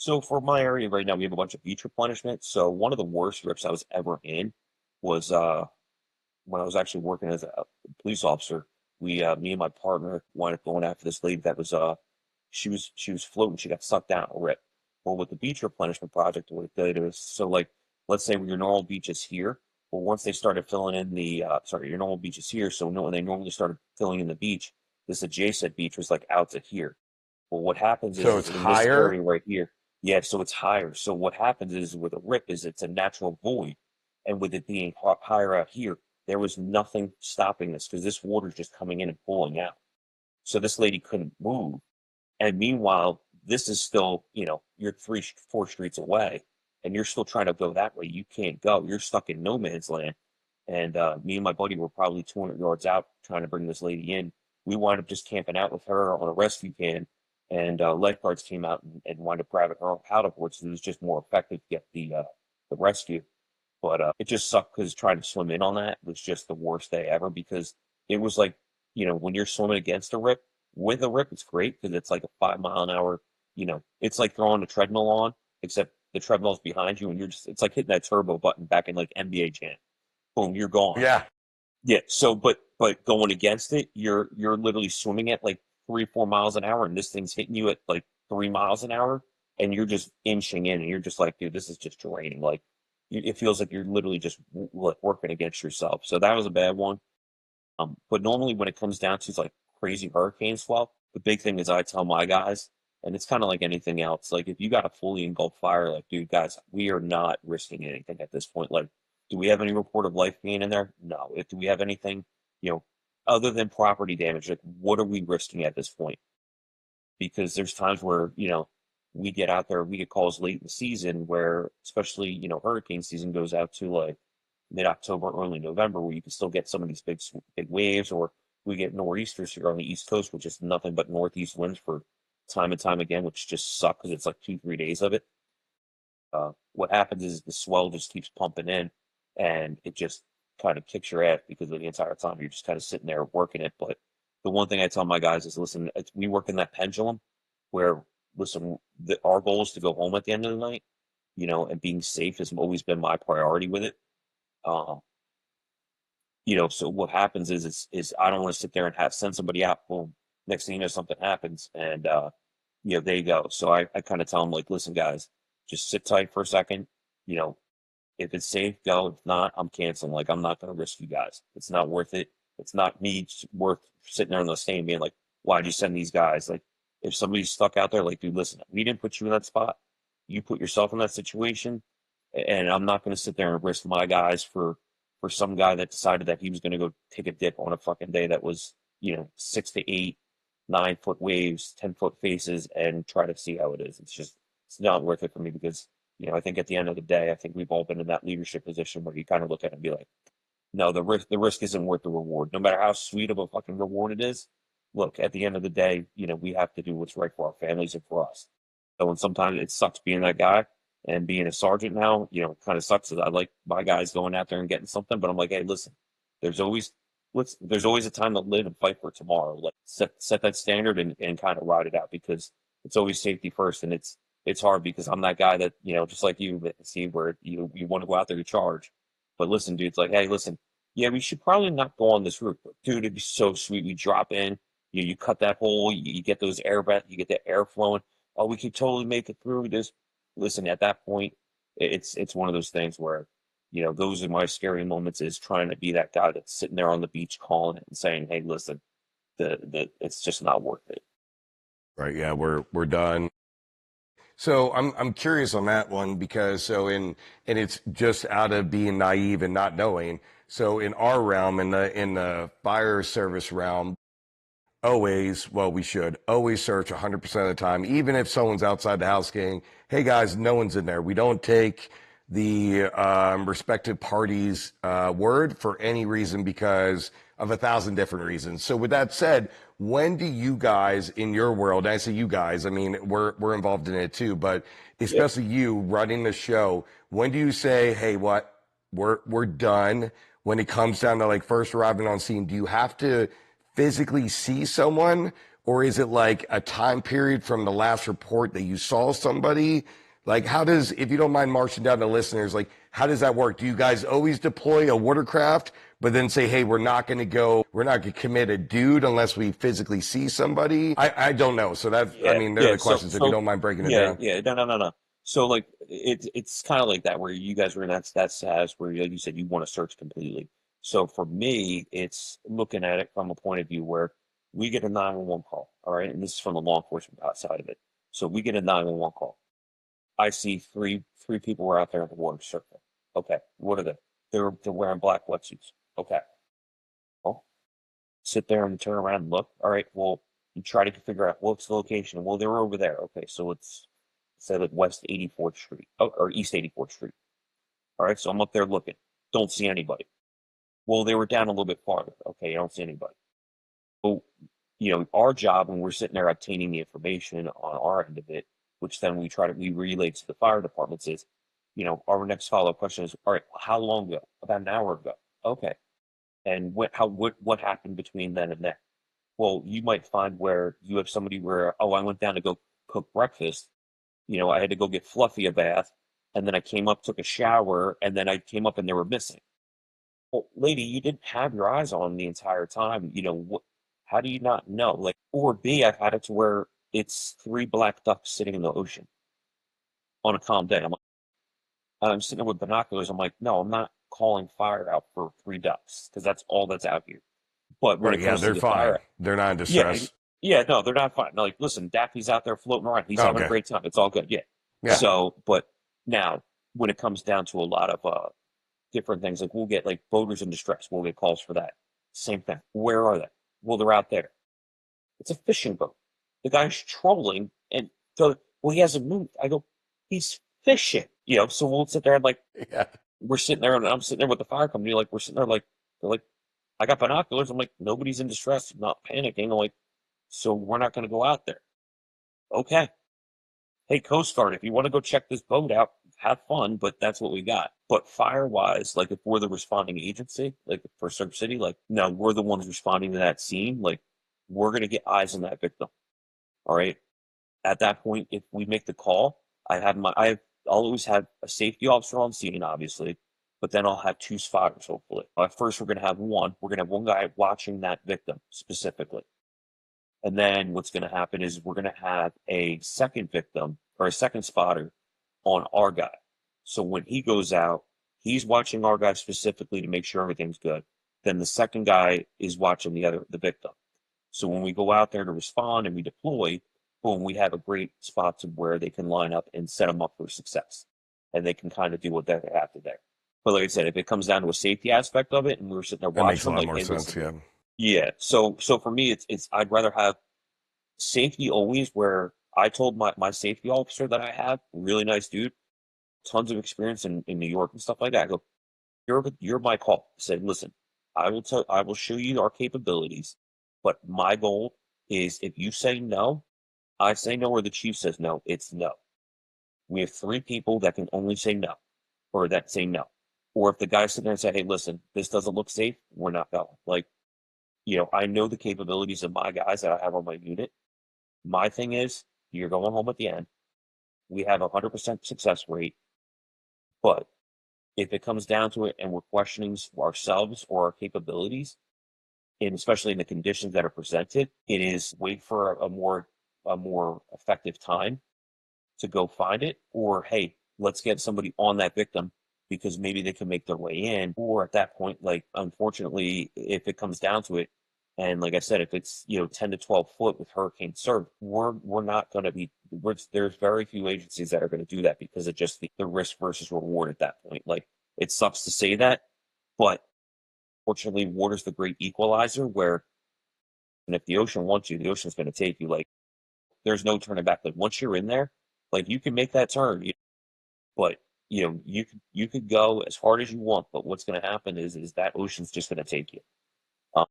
So for my area right now, we have a bunch of beach replenishment. So one of the worst rips I was ever in was when I was actually working as a police officer. Me and my partner wound up going after this lady that was she was floating. She got sucked down a rip. Well, with the beach replenishment project, what it did was so like let's say your normal beach is here. Well, once they started filling in the your normal beach is here. So no, when they normally started filling in the beach, this adjacent beach was like out to here. Well, what happens So is it's in this higher. area right here, yeah, so it's higher. So what happens is with a rip is it's a natural void, and with it being higher out here, there was nothing stopping this because this water's just coming in and pulling out. So this lady couldn't move. And meanwhile, this is still, you're three, four streets away, and you're still trying to go that way. You can't go. You're stuck in no man's land. And me and my buddy were probably 200 yards out trying to bring this lady in. We wound up just camping out with her on a rescue can, and lifeguards came out and wound up grabbing her out of it, so it was just more effective to get the rescue. But it just sucked because trying to swim in on that was just the worst day ever because it was like, when you're swimming against a rip, with a rip, it's great because it's like a 5 mile an hour, it's like throwing a treadmill on, except the treadmill's behind you and it's like hitting that turbo button back in like NBA Jam. Boom, you're gone. Yeah. Yeah. So, but going against it, you're literally swimming at like 3, 4 miles an hour and this thing's hitting you at like 3 miles an hour and you're just inching in and you're just like, dude, this is just draining. Like, it feels like you're literally just like working against yourself. So that was a bad one. But normally when it comes down to like crazy hurricane swell, the big thing is I tell my guys, and it's kind of like anything else. Like if you got a fully engulfed fire, like dude, guys, we are not risking anything at this point. Like, do we have any report of life being in there? No. If do we have anything, you know, other than property damage, like what are we risking at this point? Because there's times where, we get out there, we get calls late in the season where, especially, hurricane season goes out to like mid-October, early November, where you can still get some of these big waves, or we get nor'easters here on the East Coast, which is nothing but northeast winds for time and time again, which just suck because it's like 2, 3 days of it. What happens is the swell just keeps pumping in, and it just kind of kicks your ass because of the entire time you're just kind of sitting there working it. But the one thing I tell my guys is, listen, we work in that pendulum where, listen, our goal is to go home at the end of the night, and being safe has always been my priority with it. Um, so what happens is I don't want to sit there and send somebody out. Boom. Next thing you know, something happens, and there you go. So I kind of tell them like, listen, guys, just sit tight for a second. You know, if it's safe, go. If not, I'm canceling. Like, I'm not going to risk you guys. It's not worth it. It's not me worth sitting there on the stand being like, why'd you send these guys? Like, if somebody's stuck out there, like, dude, listen, we didn't put you in that spot. You put yourself in that situation, and I'm not going to sit there and risk my guys for some guy that decided that he was going to go take a dip on a fucking day that was, 6 to 8, 9 foot waves, 10 foot faces, and try to see how it is. It's not worth it for me because I think at the end of the day, I think we've all been in that leadership position where you kind of look at it and be like, no, the risk isn't worth the reward. No matter how sweet of a fucking reward it is, look, at the end of the day, we have to do what's right for our families and for us. So when sometimes it sucks being that guy and being a sergeant now, kind of sucks. I like my guys going out there and getting something, but I'm like, hey, listen, there's always there's always a time to live and fight for tomorrow. Like set that standard and kind of ride it out because it's always safety first. And it's hard because I'm that guy that, just like you, see, where you want to go out there to charge. But listen, dude, it's like, hey, listen, yeah, we should probably not go on this route. But dude, it'd be so sweet. We drop in, you cut that hole, you get those you get the air flowing. Oh, we could totally make it through this. Listen, at that point, it's one of those things where, those are my scary moments is trying to be that guy that's sitting there on the beach calling it and saying, hey, listen, the it's just not worth it. Right. Yeah. We're done. So I'm curious on that one because and it's just out of being naive and not knowing. So in our realm, in the fire service realm, we should always search 100% of the time, even if someone's outside the house saying, hey guys, no one's in there. We don't take the respective parties' word for any reason because of 1,000 different reasons. So with that said, when do you guys in your world, and I say you guys, I mean, we're involved in it too, but Yeah. especially you running the show, when do you say, hey, we're done when it comes down to like first arriving on scene? Do you have to physically see someone, or is it like a time period from the last report that you saw somebody? Like, how does, if you don't mind marching down to listeners, like, how does that work? Do you guys always deploy a watercraft, but then say, hey, we're not going to commit a dude unless we physically see somebody? I don't know. So that, I Yeah, mean, they're yeah. the questions if you don't mind breaking it Yeah, down. yeah. No, no, no, no. So like it's kind of like that where you guys were in that status where like you said you want to search completely. So for me, it's looking at it from a point of view where we get a 911 call, all right, and this is from the law enforcement side of it. So we get a 911 call. I see three people were out there in the water surfing. Okay, what are they? They're wearing black wetsuits. Okay, well, sit there and turn around and look. All right, well, you try to figure out what's the location. Well, they were over there. Okay, so it's say like West 84th Street or East 84th Street. All right, so I'm up there looking. Don't see anybody. Well, they were down a little bit farther. Okay, I don't see anybody. Well, our job when we're sitting there obtaining the information on our end of it, which then we relay to the fire departments is, our next follow-up question is, all right, how long ago? About an hour ago. Okay. And what happened between then and then? Well, you might find where you have somebody where, oh, I went down to go cook breakfast. I had to go get Fluffy a bath, and then I came up, took a shower, and then I came up and they were missing. Well, lady, you didn't have your eyes on them the entire time. How do you not know? Like, or B, I've had it to where it's three black ducks sitting in the ocean on a calm day. I'm sitting there with binoculars. I'm like, no, I'm not calling fire out for three ducks because that's all that's out here. But when Right. it Yeah, comes to they're the fine. fire, They're not in yeah, distress. yeah, no, they're not fine. Like, listen, Daffy's out there floating around. He's Oh, having a okay. great time. It's all good. Yeah. Yeah. So, but now when it comes down to a lot of different things, like we'll get like boaters in distress. We'll get calls for that. Same thing. Where are they? Well, they're out there. It's a fishing boat. The guy's trolling and so, well, he hasn't moved. I go, he's fishing. So we'll sit there and like Yeah. we're sitting there and I'm sitting there with the fire company, like we're sitting there like they're like, I got binoculars. I'm like, nobody's in distress, not panicking. I'm like, so we're not gonna go out there. Okay. Hey, Coast Guard, if you want to go check this boat out, have fun, but that's what we got. But fire wise, like if we're the responding agency, like for Surf City, like no, we're the ones responding to that scene, like we're gonna get eyes on that victim. All right. At that point, if we make the call, I'll always have a safety officer on scene, obviously, but then I'll have two spotters, hopefully. At first, we're going to have one. We're going to have one guy watching that victim specifically. And then what's going to happen is we're going to have a second victim or a second spotter on our guy. So when he goes out, he's watching our guy specifically to make sure everything's good. Then the second guy is watching the victim. So when we go out there to respond and we deploy, boom, we have a great spot to where they can line up and set them up for success. And they can kind of do what they have to there. But like I said, if it comes down to a safety aspect of it and we're sitting there That makes watching a them, lot like, more hey, sense. listen, Yeah. yeah. So for me, it's I'd rather have safety always where I told my safety officer that I have, really nice dude, tons of experience in New York and stuff like that. I go, you're my call. I said, listen, I will show you our capabilities, but my goal is if you say no, I say no, or the chief says no, it's no. We have three people that can only say no, or that say no. Or if the guy sit there and say, hey, listen, this doesn't look safe, we're not going. Like, I know the capabilities of my guys that I have on my unit. My thing is, you're going home at the end. We have a 100% success rate, but if it comes down to it and we're questioning ourselves or our capabilities, and especially in the conditions that are presented, it is wait for a more effective time to go find it, or hey, let's get somebody on that victim because maybe they can make their way in. Or at that point, like unfortunately, if it comes down to it, and like I said, if it's 10 to 12 foot with hurricane surf, we're not going to be. There's very few agencies that are going to do that because of just the risk versus reward at that point. Like it sucks to say that, but fortunately, water's the great equalizer. Where and if the ocean wants you, the ocean's going to take you. Like there's no turning back. Like once you're in there, like you can make that turn. But you could go as hard as you want, but what's going to happen is that ocean's just going to take you. Um,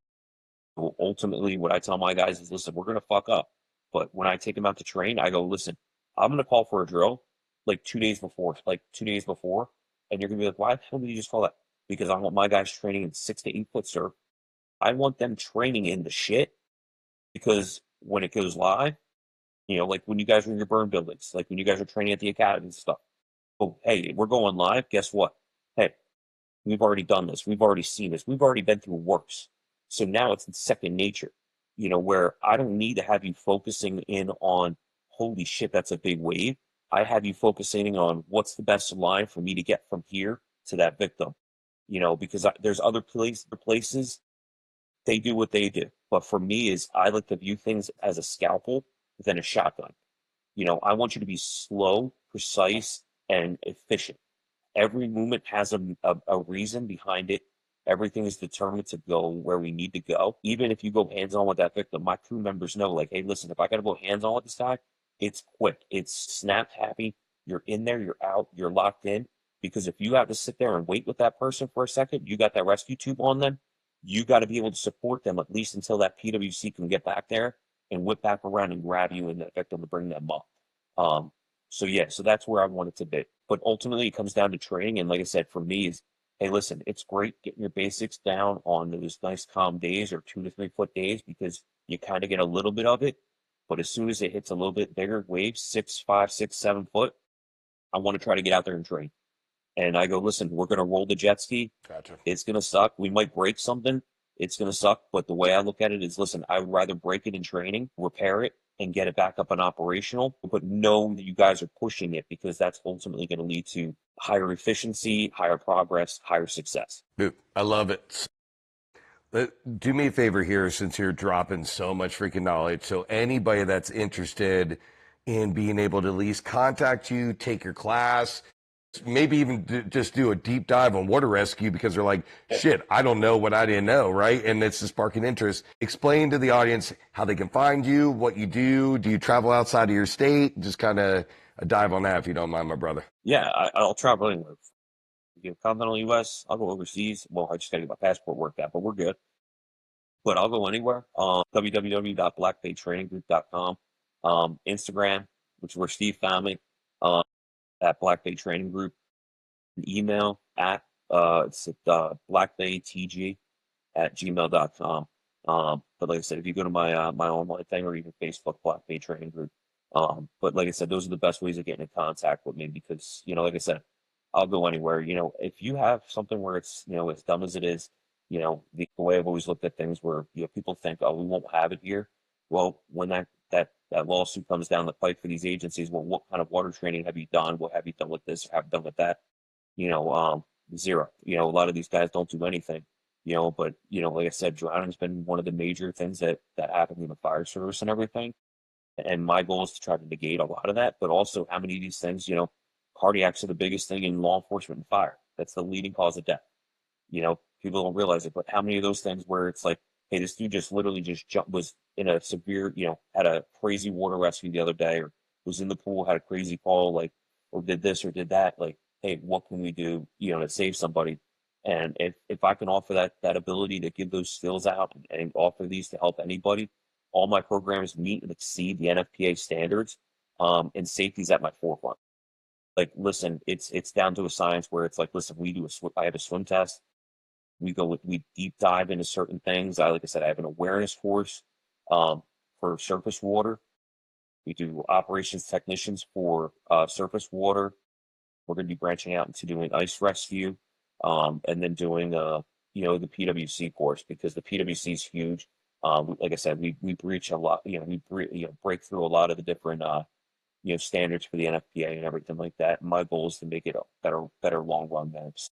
Ultimately, what I tell my guys is, listen, we're going to fuck up, but when I take them out to train, I go, listen, I'm going to call for a drill like 2 days before, and you're going to be like, why the hell did you just call that? Because I want my guys training in 6 to 8 foot surf. I want them training in the shit because when it goes live, like when you guys are in your burn buildings, like when you guys are training at the academy and stuff. Oh, hey, we're going live. Guess what? Hey, we've already done this. We've already seen this. We've already been through worse. So now it's in second nature, where I don't need to have you focusing in on, holy shit, that's a big wave. I have you focusing on what's the best line for me to get from here to that victim, because there's other places they do what they do. But for me is I like to view things as a scalpel than a shotgun. I want you to be slow, precise, and efficient. Every movement has a reason behind it. Everything is determined to go where we need to go. Even if you go hands on with that victim, my crew members know, like, hey, listen, if I got to go hands on with this guy, it's quick. It's snap happy. You're in there, you're out, you're locked in. Because if you have to sit there and wait with that person for a second, you got that rescue tube on them, you got to be able to support them at least until that PWC can get back there and whip back around and grab you and that victim to bring them up. So yeah, so that's where I want it to be. But ultimately, it comes down to training. And like I said, for me, is hey, listen, it's great getting your basics down on those nice calm days or 2 to 3 foot days because you kind of get a little bit of it. But as soon as it hits a little bit bigger waves, 6, 5, 6, 7 foot, I want to try to get out there and train. And I go, listen, we're going to roll the jet ski. Gotcha. It's going to suck. We might break something. It's going to suck. But the way I look at it is, listen, I would rather break it in training, repair it, and get it back up and operational, but know that you guys are pushing it because that's ultimately going to lead to higher efficiency, higher progress, higher success. Dude, I love it. Do me a favor here since you're dropping so much freaking knowledge. So anybody that's interested in being able to at least contact you, take your class, maybe even just do a deep dive on water rescue because they're like, shit, I don't know what I didn't know, right? And it's just sparking interest. Explain to the audience how they can find you, what you do. Do you travel outside of your state? Just kind of a dive on that if you don't mind, my brother. Yeah, I'll travel anywhere. Continental US, I'll go overseas. Well, I just got to get my passport worked out, but we're good. But I'll go anywhere. www.blackbaytraininggroup.com. Instagram, which is where Steve found me, at Black Bay Training Group. Email at it's at blackbaytg@gmail.com. But like I said, if you go to my online thing or even Facebook, Black Bay Training Group. But like I said, those are the best ways of getting in contact with me because, like I said, I'll go anywhere. If you have something where it's, as dumb as it is, the way I've always looked at things where, people think, oh, we won't have it here. Well, when that lawsuit comes down the pipe for these agencies, well, what kind of water training have you done? What have you done with this? Have you done with that? Zero. A lot of these guys don't do anything. But like I said, drowning's been one of the major things that happened in the fire service and everything. And my goal is to try to negate a lot of that, but also how many of these things, cardiacs are the biggest thing in law enforcement and fire. That's the leading cause of death. People don't realize it, but how many of those things where it's like, hey, this dude just literally just was in a severe, had a crazy water rescue the other day, or was in the pool, had a crazy fall, like, or did this or did that, like, hey, what can we do, to save somebody? And if I can offer that ability to give those skills out and offer these to help anybody, all my programs meet and exceed the NFPA standards, and safety's at my forefront. Like, listen, it's down to a science where it's like, listen, I have a swim test. We deep dive into certain things. Like I said, I have an awareness course, for surface water. We do operations technicians for surface water. We're going to be branching out into doing ice rescue, and then doing the PWC course because the PWC is huge. Like I said, we breach a lot. Break through a lot of the different standards for the NFPA and everything like that. And my goal is to make it a better long run maps.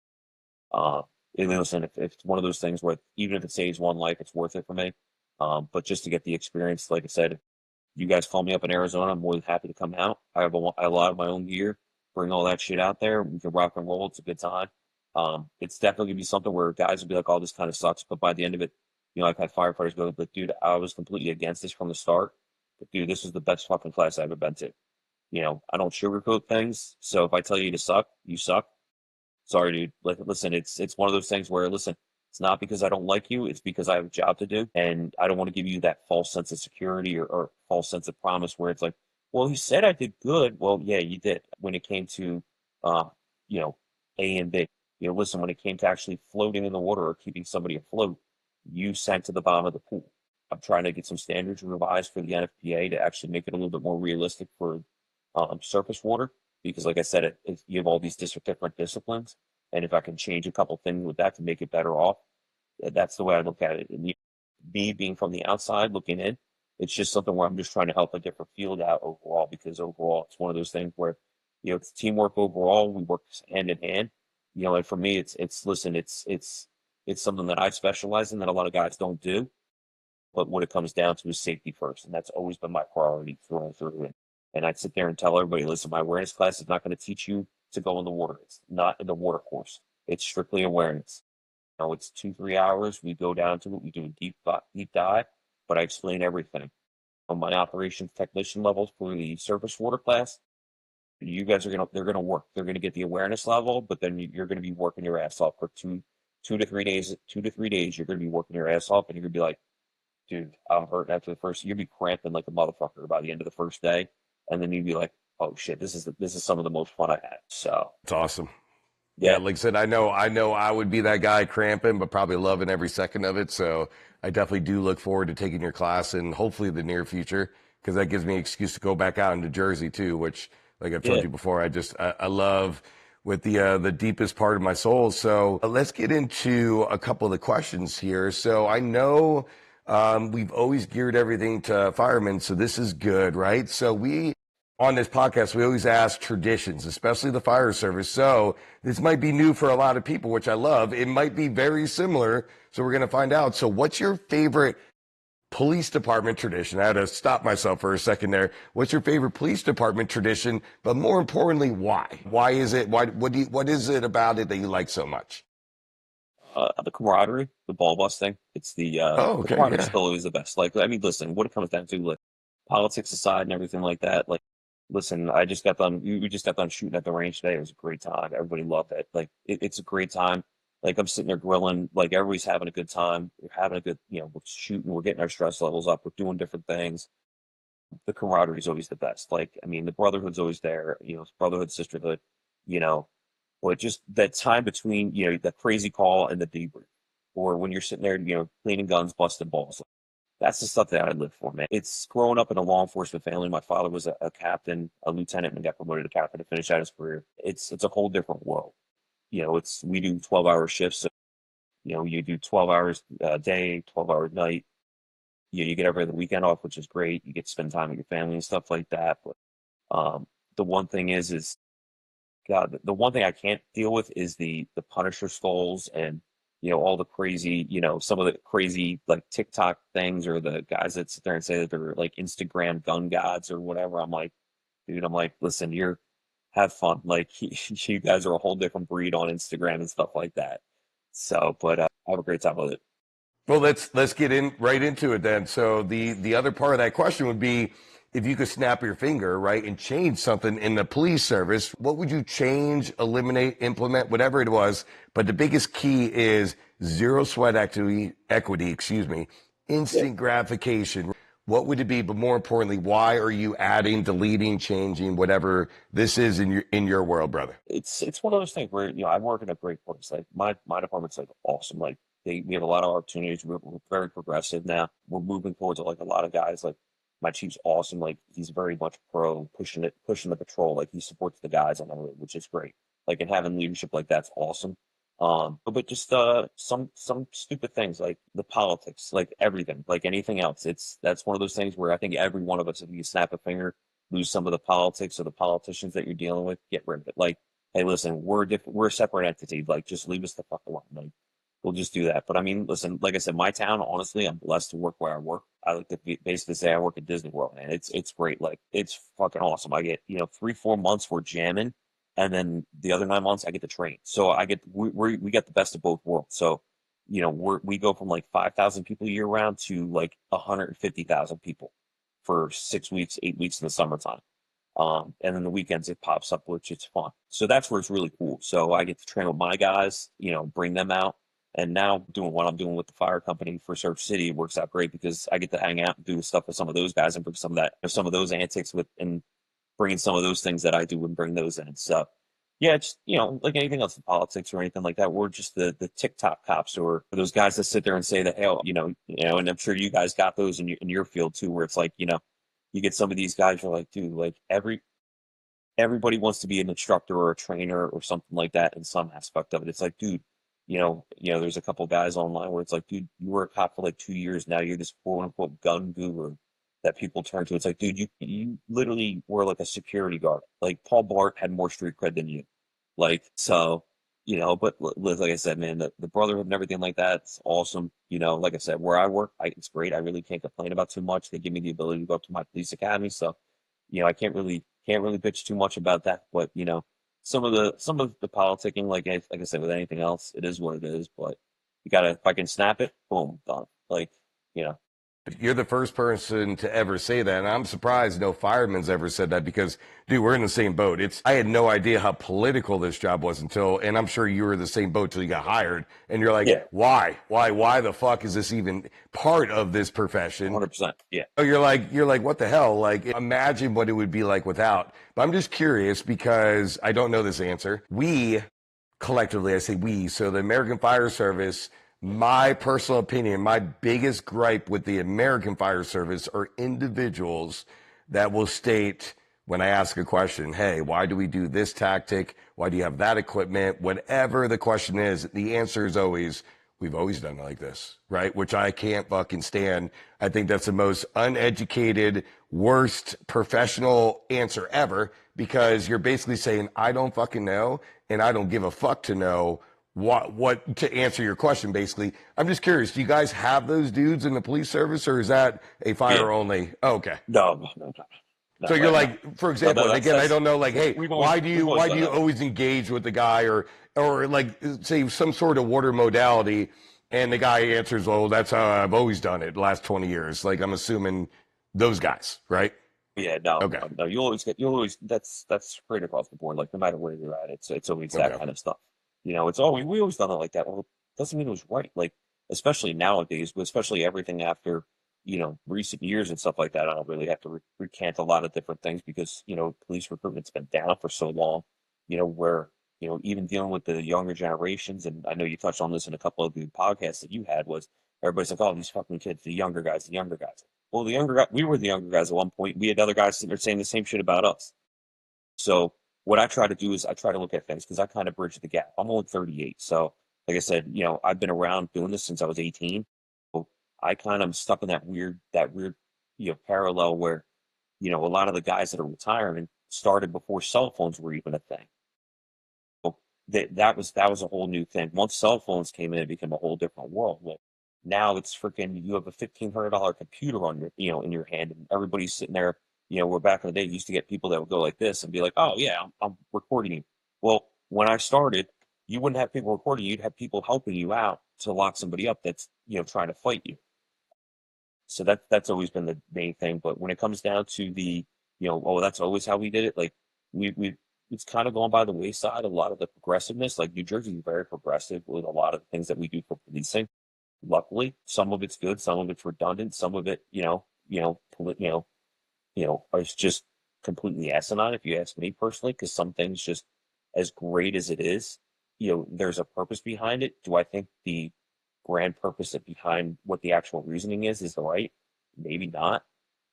And listen, if it's one of those things where even if it saves one life, it's worth it for me. But just to get the experience, like I said, you guys call me up in Arizona, I'm more than happy to come out. I have a lot of my own gear, bring all that shit out there. We can rock and roll. It's a good time. It's definitely gonna be something where guys will be like, oh, this kind of sucks. But by the end of it, I've had firefighters go, but dude, I was completely against this from the start. But dude, this is the best fucking class I've ever been to. I don't sugarcoat things. So if I tell you to suck, you suck. Sorry, dude. Like, listen, it's one of those things where, listen, it's not because I don't like you. It's because I have a job to do. And I don't want to give you that false sense of security or false sense of promise where it's like, well, he said I did good. Well, yeah, you did when it came to, you know, A and B. Listen, when it came to actually floating in the water or keeping somebody afloat, you sank to the bottom of the pool. I'm trying to get some standards revised for the NFPA to actually make it a little bit more realistic for surface water. Because, like I said, you have all these different disciplines, and if I can change a couple things with that to make it better off, that's the way I look at it. And me being from the outside looking in, it's just something where I'm just trying to help a different field out overall. Because overall, it's one of those things where it's teamwork overall. We work hand in hand. And for me, it's listen, it's something that I specialize in that a lot of guys don't do. But what it comes down to is safety first, and that's always been my priority through and through. And I'd sit there and tell everybody, listen, my awareness class is not going to teach you to go in the water. It's not in the water course. It's strictly awareness. It's 2-3 hours. We go down to it. We do a deep dive, but I explain everything. On my operations technician levels for the surface water class, you guys they're gonna work. They're gonna get the awareness level, but then you're gonna be working your ass off for 2 to 3 days. 2 to 3 days, you're gonna be working your ass off, and you're gonna be like, dude, I'm hurting after the first. You'll be cramping like a motherfucker by the end of the first day, and then you'd be like, oh shit, this is some of the most fun I had. So It's awesome. Yeah, yeah, like I said, I know I would be that guy cramping, but probably loving every second of it. So I definitely do look forward to taking your class in hopefully the near future, because that gives me an excuse to go back out into Jersey too, which, like I've told yeah. you before, I love with the deepest part of my soul. So let's get into a couple of the questions here. So I know we've always geared everything to firemen, so this is good, right? So on this podcast, we always ask traditions, especially the fire service. So this might be new for a lot of people, which I love. It might be very similar. So we're going to find out. So what's your favorite police department tradition? I had to stop myself for a second there. What's your favorite police department tradition? But more importantly, why? Why is it? What is it about it that you like so much? The camaraderie, the ball busting. It's Oh, the okay. camaraderie Yeah. still is the best. Like, I mean, listen, what it comes down to, like, politics aside and everything like that. Like, listen, I just got done. We just got done shooting at the range today. It was a great time. Everybody loved it. Like, it's a great time. Like, I'm sitting there grilling. Like, everybody's having a good time. We're having a good, we're shooting. We're getting our stress levels up. We're doing different things. The camaraderie is always the best. Like, I mean, the brotherhood's always there. Brotherhood, sisterhood. You know, but just that time between, that crazy call and the debrief, or when you're sitting there, cleaning guns, busting balls. That's the stuff that I live for, man. It's growing up in a law enforcement family. My father was a captain, a lieutenant, and got promoted to captain to finish out his career. It's a whole different world. We do 12-hour shifts. So, you do 12 hours a day, 12 hours a night. You get every other weekend off, which is great. You get to spend time with your family and stuff like that. But the one thing is God, the one thing I can't deal with is the Punisher skulls and all the crazy, some of the crazy like TikTok things, or the guys that sit there and say that they're like Instagram gun gods or whatever. I'm like, dude, listen, have fun. Like you guys are a whole different breed on Instagram and stuff like that. So, but I have a great time with it. Well, let's get in right into it then. So the other part of that question would be, if you could snap your finger, right, and change something in the police service, what would you change, eliminate, implement, whatever it was? But the biggest key is zero sweat equity, excuse me, Yeah. instant gratification. What would it be? But more importantly, why are you adding, deleting, changing, whatever this is in your world, brother? It's one of those things where I work in a great place. Like my department's like awesome. Like we have a lot of opportunities. We're very progressive now. We're moving towards like a lot of guys. Like my chief's awesome. Like he's very much pro pushing the patrol. Like he supports the guys on the road, which is great. Like and having leadership like that's awesome. But just some stupid things like the politics, like everything, like anything else. That's one of those things where I think every one of us, if you snap a finger, lose some of the politics or the politicians that you're dealing with, get rid of it. Like, hey, listen, we're different. We're a separate entity. Like, just leave us the fuck alone. Like, we'll just do that. But I mean, listen, like I said, my town, honestly, I'm blessed to work where I work. I like to basically say I work at Disney World, man. It's great. Like, it's fucking awesome. I get 3-4 months we're jamming, and then the other 9 months I get to train. So we get the best of both worlds. So we go from like 5,000 people year round to like 150,000 people for 6 weeks, 8 weeks in the summertime. And then the weekends it pops up, which it's fun. So that's where it's really cool. So I get to train with my guys, bring them out. And now doing what I'm doing with the fire company for Surf City, it works out great because I get to hang out and do stuff with some of those guys and bring some of those antics with, and bringing some of those things that I do and bring those in. So Yeah, it's, like anything else in politics or anything like that. We're just the TikTok cops or those guys that sit there and say that, hey, and I'm sure you guys got those in your field too, where it's like, you get some of these guys who are like, dude, like everybody wants to be an instructor or a trainer or something like that in some aspect of it. It's like, dude, there's a couple guys online where it's like, dude, you were a cop for like 2 years. Now you're this quote unquote gun guru that people turn to. It's like, dude, you literally were like a security guard. Like Paul Blart had more street cred than you. Like, so, but like I said, man, the brotherhood and everything like that, it's awesome. Like I said, where I work, it's great. I really can't complain about too much. They give me the ability to go up to my police academy. So, I can't really bitch too much about that. But, some of the politicking, like I said, with anything else, it is what it is. But if I can snap it, boom, done. Like, you know, You're the first person to ever say that, and I'm surprised no fireman's ever said that because, dude, we're in the same boat. I had no idea how political this job was and I'm sure you were in the same boat till you got hired, and you're like, yeah, why the fuck is this even part of this profession? 100%. Yeah. Oh, you're like, what the hell? Like, imagine what it would be like without. But I'm just curious because I don't know this answer. We collectively, I say we, so the American Fire Service, my personal opinion, my biggest gripe with the American Fire Service are individuals that will state when I ask a question, hey, why do we do this tactic? Why do you have that equipment? Whatever the question is, the answer is always, we've always done it like this, right? Which I can't fucking stand. I think that's the most uneducated, worst professional answer ever because you're basically saying, I don't fucking know and I don't give a fuck to know what to answer your question. Basically, I'm just curious, do you guys have those dudes in the police service or is that a Yeah. fire only? Oh, okay. No, no, no, no, So no, you're no. like, for No, example, and again, I that's don't know, like, hey, we've always why do we've you always why do done you that way. always engage with the guy or like say some sort of water modality, and the guy answers, well, that's how I've always done it the last 20 years. Like I'm assuming those guys, right? Yeah, no, Okay, no. You'll always that's straight across the board. Like no matter where you're at, it's always that okay. kind of stuff. It's always we always done it like that. Well, doesn't mean it was right. Like especially nowadays, but especially everything after recent years and stuff like that. I don't really have to recant a lot of different things because police recruitment's been down for so long. Where even dealing with the younger generations, and I know you touched on this in a couple of the podcasts that you had was everybody's like, oh, these fucking kids, the younger guys, the younger guys. Well, the younger guy, we were the younger guys at one point. We had other guys sitting there saying the same shit about us. So what I try to do is I try to look at things because I kind of bridge the gap. I'm only 38, so like I said, I've been around doing this since I was 18. So I kind of stuck in that weird, parallel where a lot of the guys that are retiring started before cell phones were even a thing. So that was a whole new thing. Once cell phones came in, it became a whole different world. Well, now it's freaking you have a $1,500 computer on your in your hand, and everybody's sitting there. Where back in the day, you used to get people that would go like this and be like, "Oh yeah, I'm recording you." Well, when I started, you wouldn't have people recording you; you'd have people helping you out to lock somebody up that's trying to fight you. So that's always been the main thing. But when it comes down to oh, that's always how we did it. Like we it's kind of gone by the wayside. A lot of the progressiveness, like New Jersey is very progressive with a lot of the things that we do for policing. Luckily, some of it's good, some of it's redundant, some of it, is just completely asinine. If you ask me personally, because some things just as great as it is, there's a purpose behind it. Do I think the grand purpose behind what the actual reasoning is the right? Maybe not.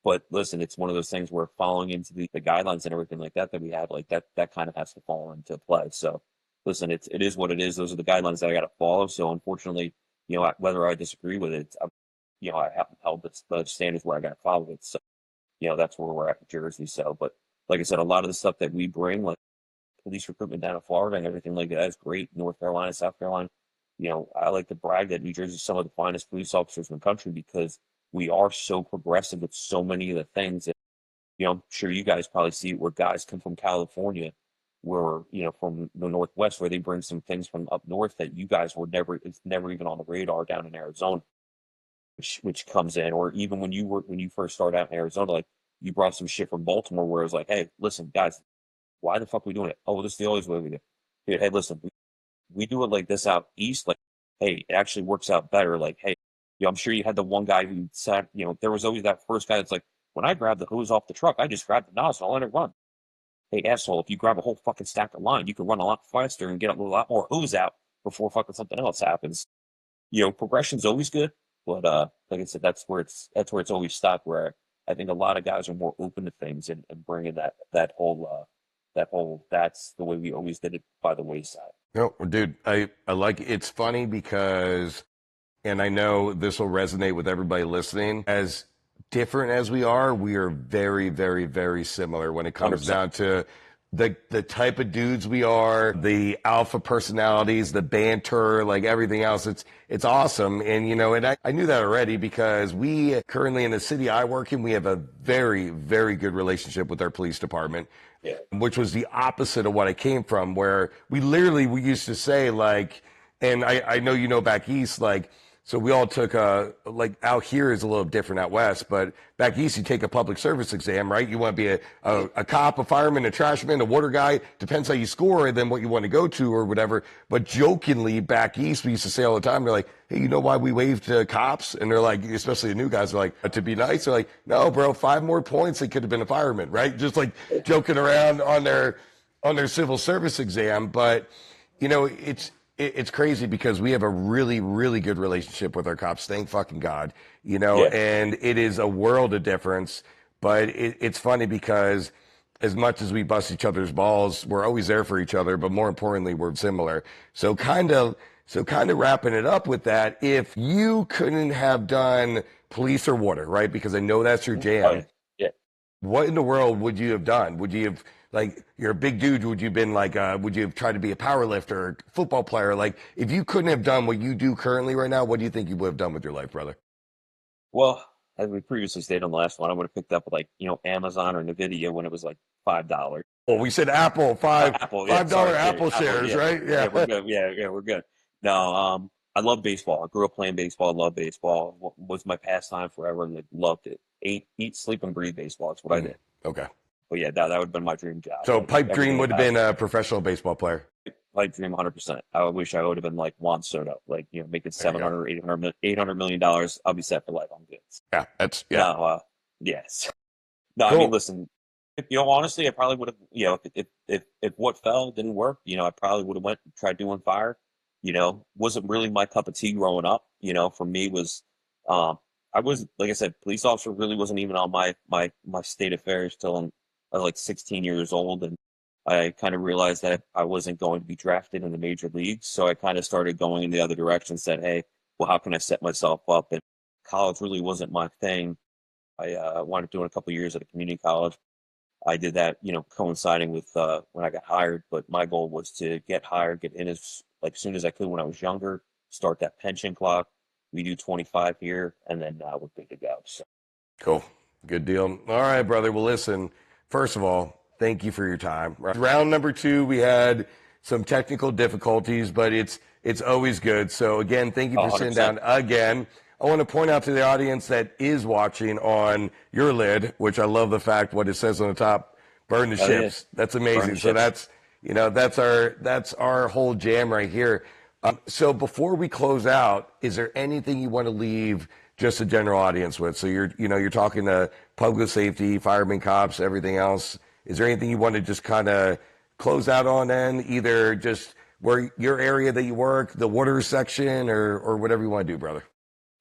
But listen, it's one of those things where following into the guidelines and everything like that we have, like that kind of has to fall into play. So listen, it is what it is. Those are the guidelines that I got to follow. So unfortunately, whether I disagree with it, I haven't held the standards where I got to follow it. So that's where we're at in Jersey. So, but like I said, a lot of the stuff that we bring, like police recruitment down in Florida and everything like that is great. North Carolina, South Carolina. I like to brag that New Jersey is some of the finest police officers in the country because we are so progressive with so many of the things that, I'm sure you guys probably see where guys come from California, where, from the Northwest, where they bring some things from up north that you guys were it's never even on the radar down in Arizona, which comes in, or even when you first started out in Arizona, like you brought some shit from Baltimore where it was like, hey, listen, guys, why the fuck are we doing it? Oh, well, this is the always way we do it. Dude, hey, listen, we do it like this out east. Like, hey, it actually works out better. Like, hey, I'm sure you had the one guy who sat, there was always that first guy that's like, when I grab the hose off the truck, I just grab the nozzle and let it run. hey, asshole, if you grab a whole fucking stack of line, you can run a lot faster and get a lot more hose out before fucking something else happens. Progression's always good, but like I said, that's where it's always stopped. Where I think a lot of guys are more open to things and bringing that whole that's the way we always did it by the wayside. No, dude, I like it's funny because, and I know this will resonate with everybody listening. As different as we are very, very, very similar when it comes 100%. down to the type of dudes we are, the alpha personalities, the banter, like everything else. It's awesome. And I knew that already because we currently in the city I work in, we have a very, very good relationship with our police department, Yeah. which was the opposite of what I came from, where we used to say like, and I know back east, like, so we all took like out here is a little different out west, but back east you take a public service exam, right? You want to be a cop, a fireman, a trashman, a water guy, depends how you score, and then what you want to go to or whatever. But jokingly back east, we used to say all the time, they're like, hey, you know why we waved to cops? And they're like, especially the new guys are like, to be nice. They're like, no, bro, 5 more points, they could have been a fireman, right? Just like joking around on their civil service exam. But it's crazy because we have a really, really good relationship with our cops. Thank fucking God, Yeah. and it is a world of difference. But it's funny because as much as we bust each other's balls, we're always there for each other. But more importantly, we're similar. So kind of wrapping it up with that, if you couldn't have done police or water, right? Because I know that's your Oh yeah. jam. Yeah. What in the world would you have done? Would you have, like, you're a big dude, would you have been like, would you have tried to be a power lifter, football player? Like, if you couldn't have done what you do currently right now, what do you think you would have done with your life, brother? Well, as we previously stated on the last one, I would have picked up like Amazon or Nvidia when it was like $5. Well, we said Apple, five, Apple, yeah, $5 sorry, yeah, Apple Apple, shares, yeah, right? yeah, we're Yeah. good, yeah, we're good. No, I love baseball. I grew up playing baseball. I love baseball. Was my pastime forever, and I loved it. Eat, sleep, and breathe baseball. That's what I Mm, did. okay. But yeah, that would have been my dream job. So Like pipe dream everything would have about been a professional baseball player. like dream 100%. I wish I would have been like Juan Soto, like making There you go. 700, 800 million dollars. I'll be set for life. I'm good. Yeah, yeah. No, yes. No, I mean, Cool. listen, honestly, I probably would have, if what fell didn't work, I probably would have went and tried doing fire. Wasn't really my cup of tea growing up. For me was, um, I was, like I said, police officer really wasn't even on my state affairs till I was like 16 years old. And I kind of realized that I wasn't going to be drafted in the major leagues. So I kind of started going in the other direction, said, hey, well, how can I set myself up? And college really wasn't my thing. I wound up doing a couple of years at a community college. I did that, coinciding with when I got hired. But my goal was to get hired, get in as like soon as I could when I was younger, start that pension clock. We do 25 here, and then we're good to go. So, Cool. Good deal. All right, brother. Well, listen, first of all, thank you for your time. Right. Round number 2, we had some technical difficulties, but it's always good. So again, thank you for sitting 100%. down again. I want to point out to the audience that is watching on your lid, which I love the fact what it says on the top, burn the Oh yeah, ships. That's burn amazing. the So ships. that's our whole jam right here. So before we close out, is there anything you want to leave just the general audience with? So you're talking to public safety, firemen, cops, everything else. Is there anything you want to just kind of close out on then? Either just where your area that you work, the water section, or whatever you want to do, brother.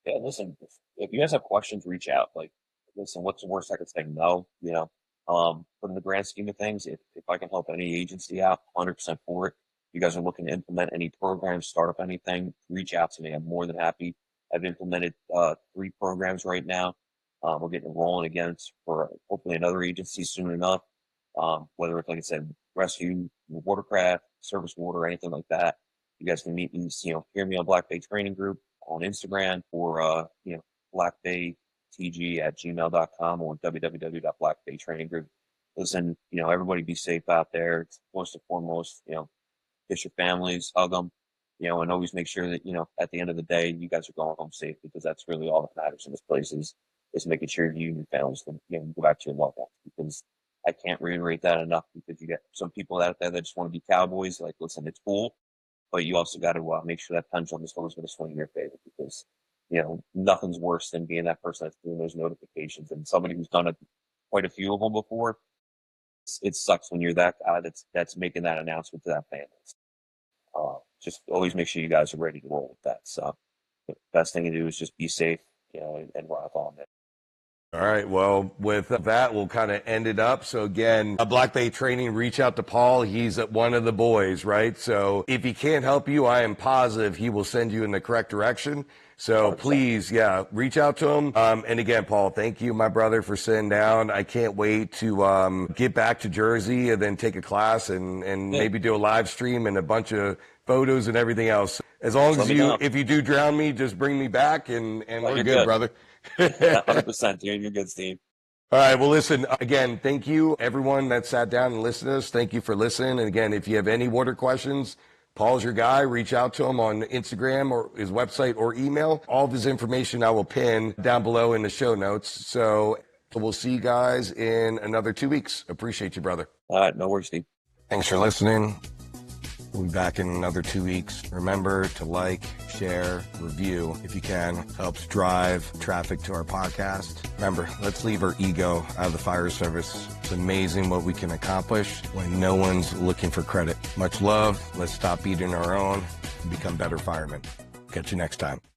Yeah, listen, if you guys have questions, reach out. Like, listen, what's the worst I could say? No, but in the grand scheme of things, if I can help any agency out, 100% for it. If you guys are looking to implement any programs, start up anything, reach out to me. I'm more than happy. I've implemented 3 programs right now. We're getting rolling again for hopefully another agency soon enough. Whether it's, like I said, rescue, watercraft, service water, anything like that. You guys can meet me, hear me on Black Bay Training Group on Instagram or, blackbaytg@gmail.com or www.blackbaytraininggroup. Listen, everybody be safe out there. It's most and foremost, kiss your families, hug them, and always make sure that, at the end of the day, you guys are going home safe because that's really all that matters in this place is making sure you and your families can, go back to your loved ones because I can't reiterate that enough because you get some people out there that just want to be cowboys. Like, listen, it's cool, but you also got to make sure that pendulum is always going to swing in your favor because nothing's worse than being that person that's doing those notifications and somebody who's done it quite a few of them before. it sucks when you're that guy that's making that announcement to that family. Just always make sure you guys are ready to roll with that. So the best thing to do is just be safe, and rock on it. All right. Well, with that, we'll kind of end it up. So again, a Black Bay Training, reach out to Paul. He's one of the boys, right? So if he can't help you, I am positive he will send you in the correct direction. So 100%. please, reach out to him. And again, Paul, thank you, my brother, for sitting down. I can't wait to get back to Jersey and then take a class and maybe do a live stream and a bunch of photos and everything else. As long as if you do drown me, just bring me back and we're good, brother. 100%, dude. You're good, Steve. All right. Well, listen, again, thank you, everyone that sat down and listened to us. Thank you for listening. And again, if you have any water questions, Paul's your guy. Reach out to him on Instagram or his website or email. All of his information I will pin down below in the show notes. So we'll see you guys in another 2 weeks. Appreciate you, brother. All right. No worries, Steve. Thanks for listening. We'll be back in another 2 weeks. Remember to like, share, review if you can. Helps drive traffic to our podcast. Remember, let's leave our ego out of the fire service. It's amazing what we can accomplish when no one's looking for credit. Much love. Let's stop beating our own and become better firemen. Catch you next time.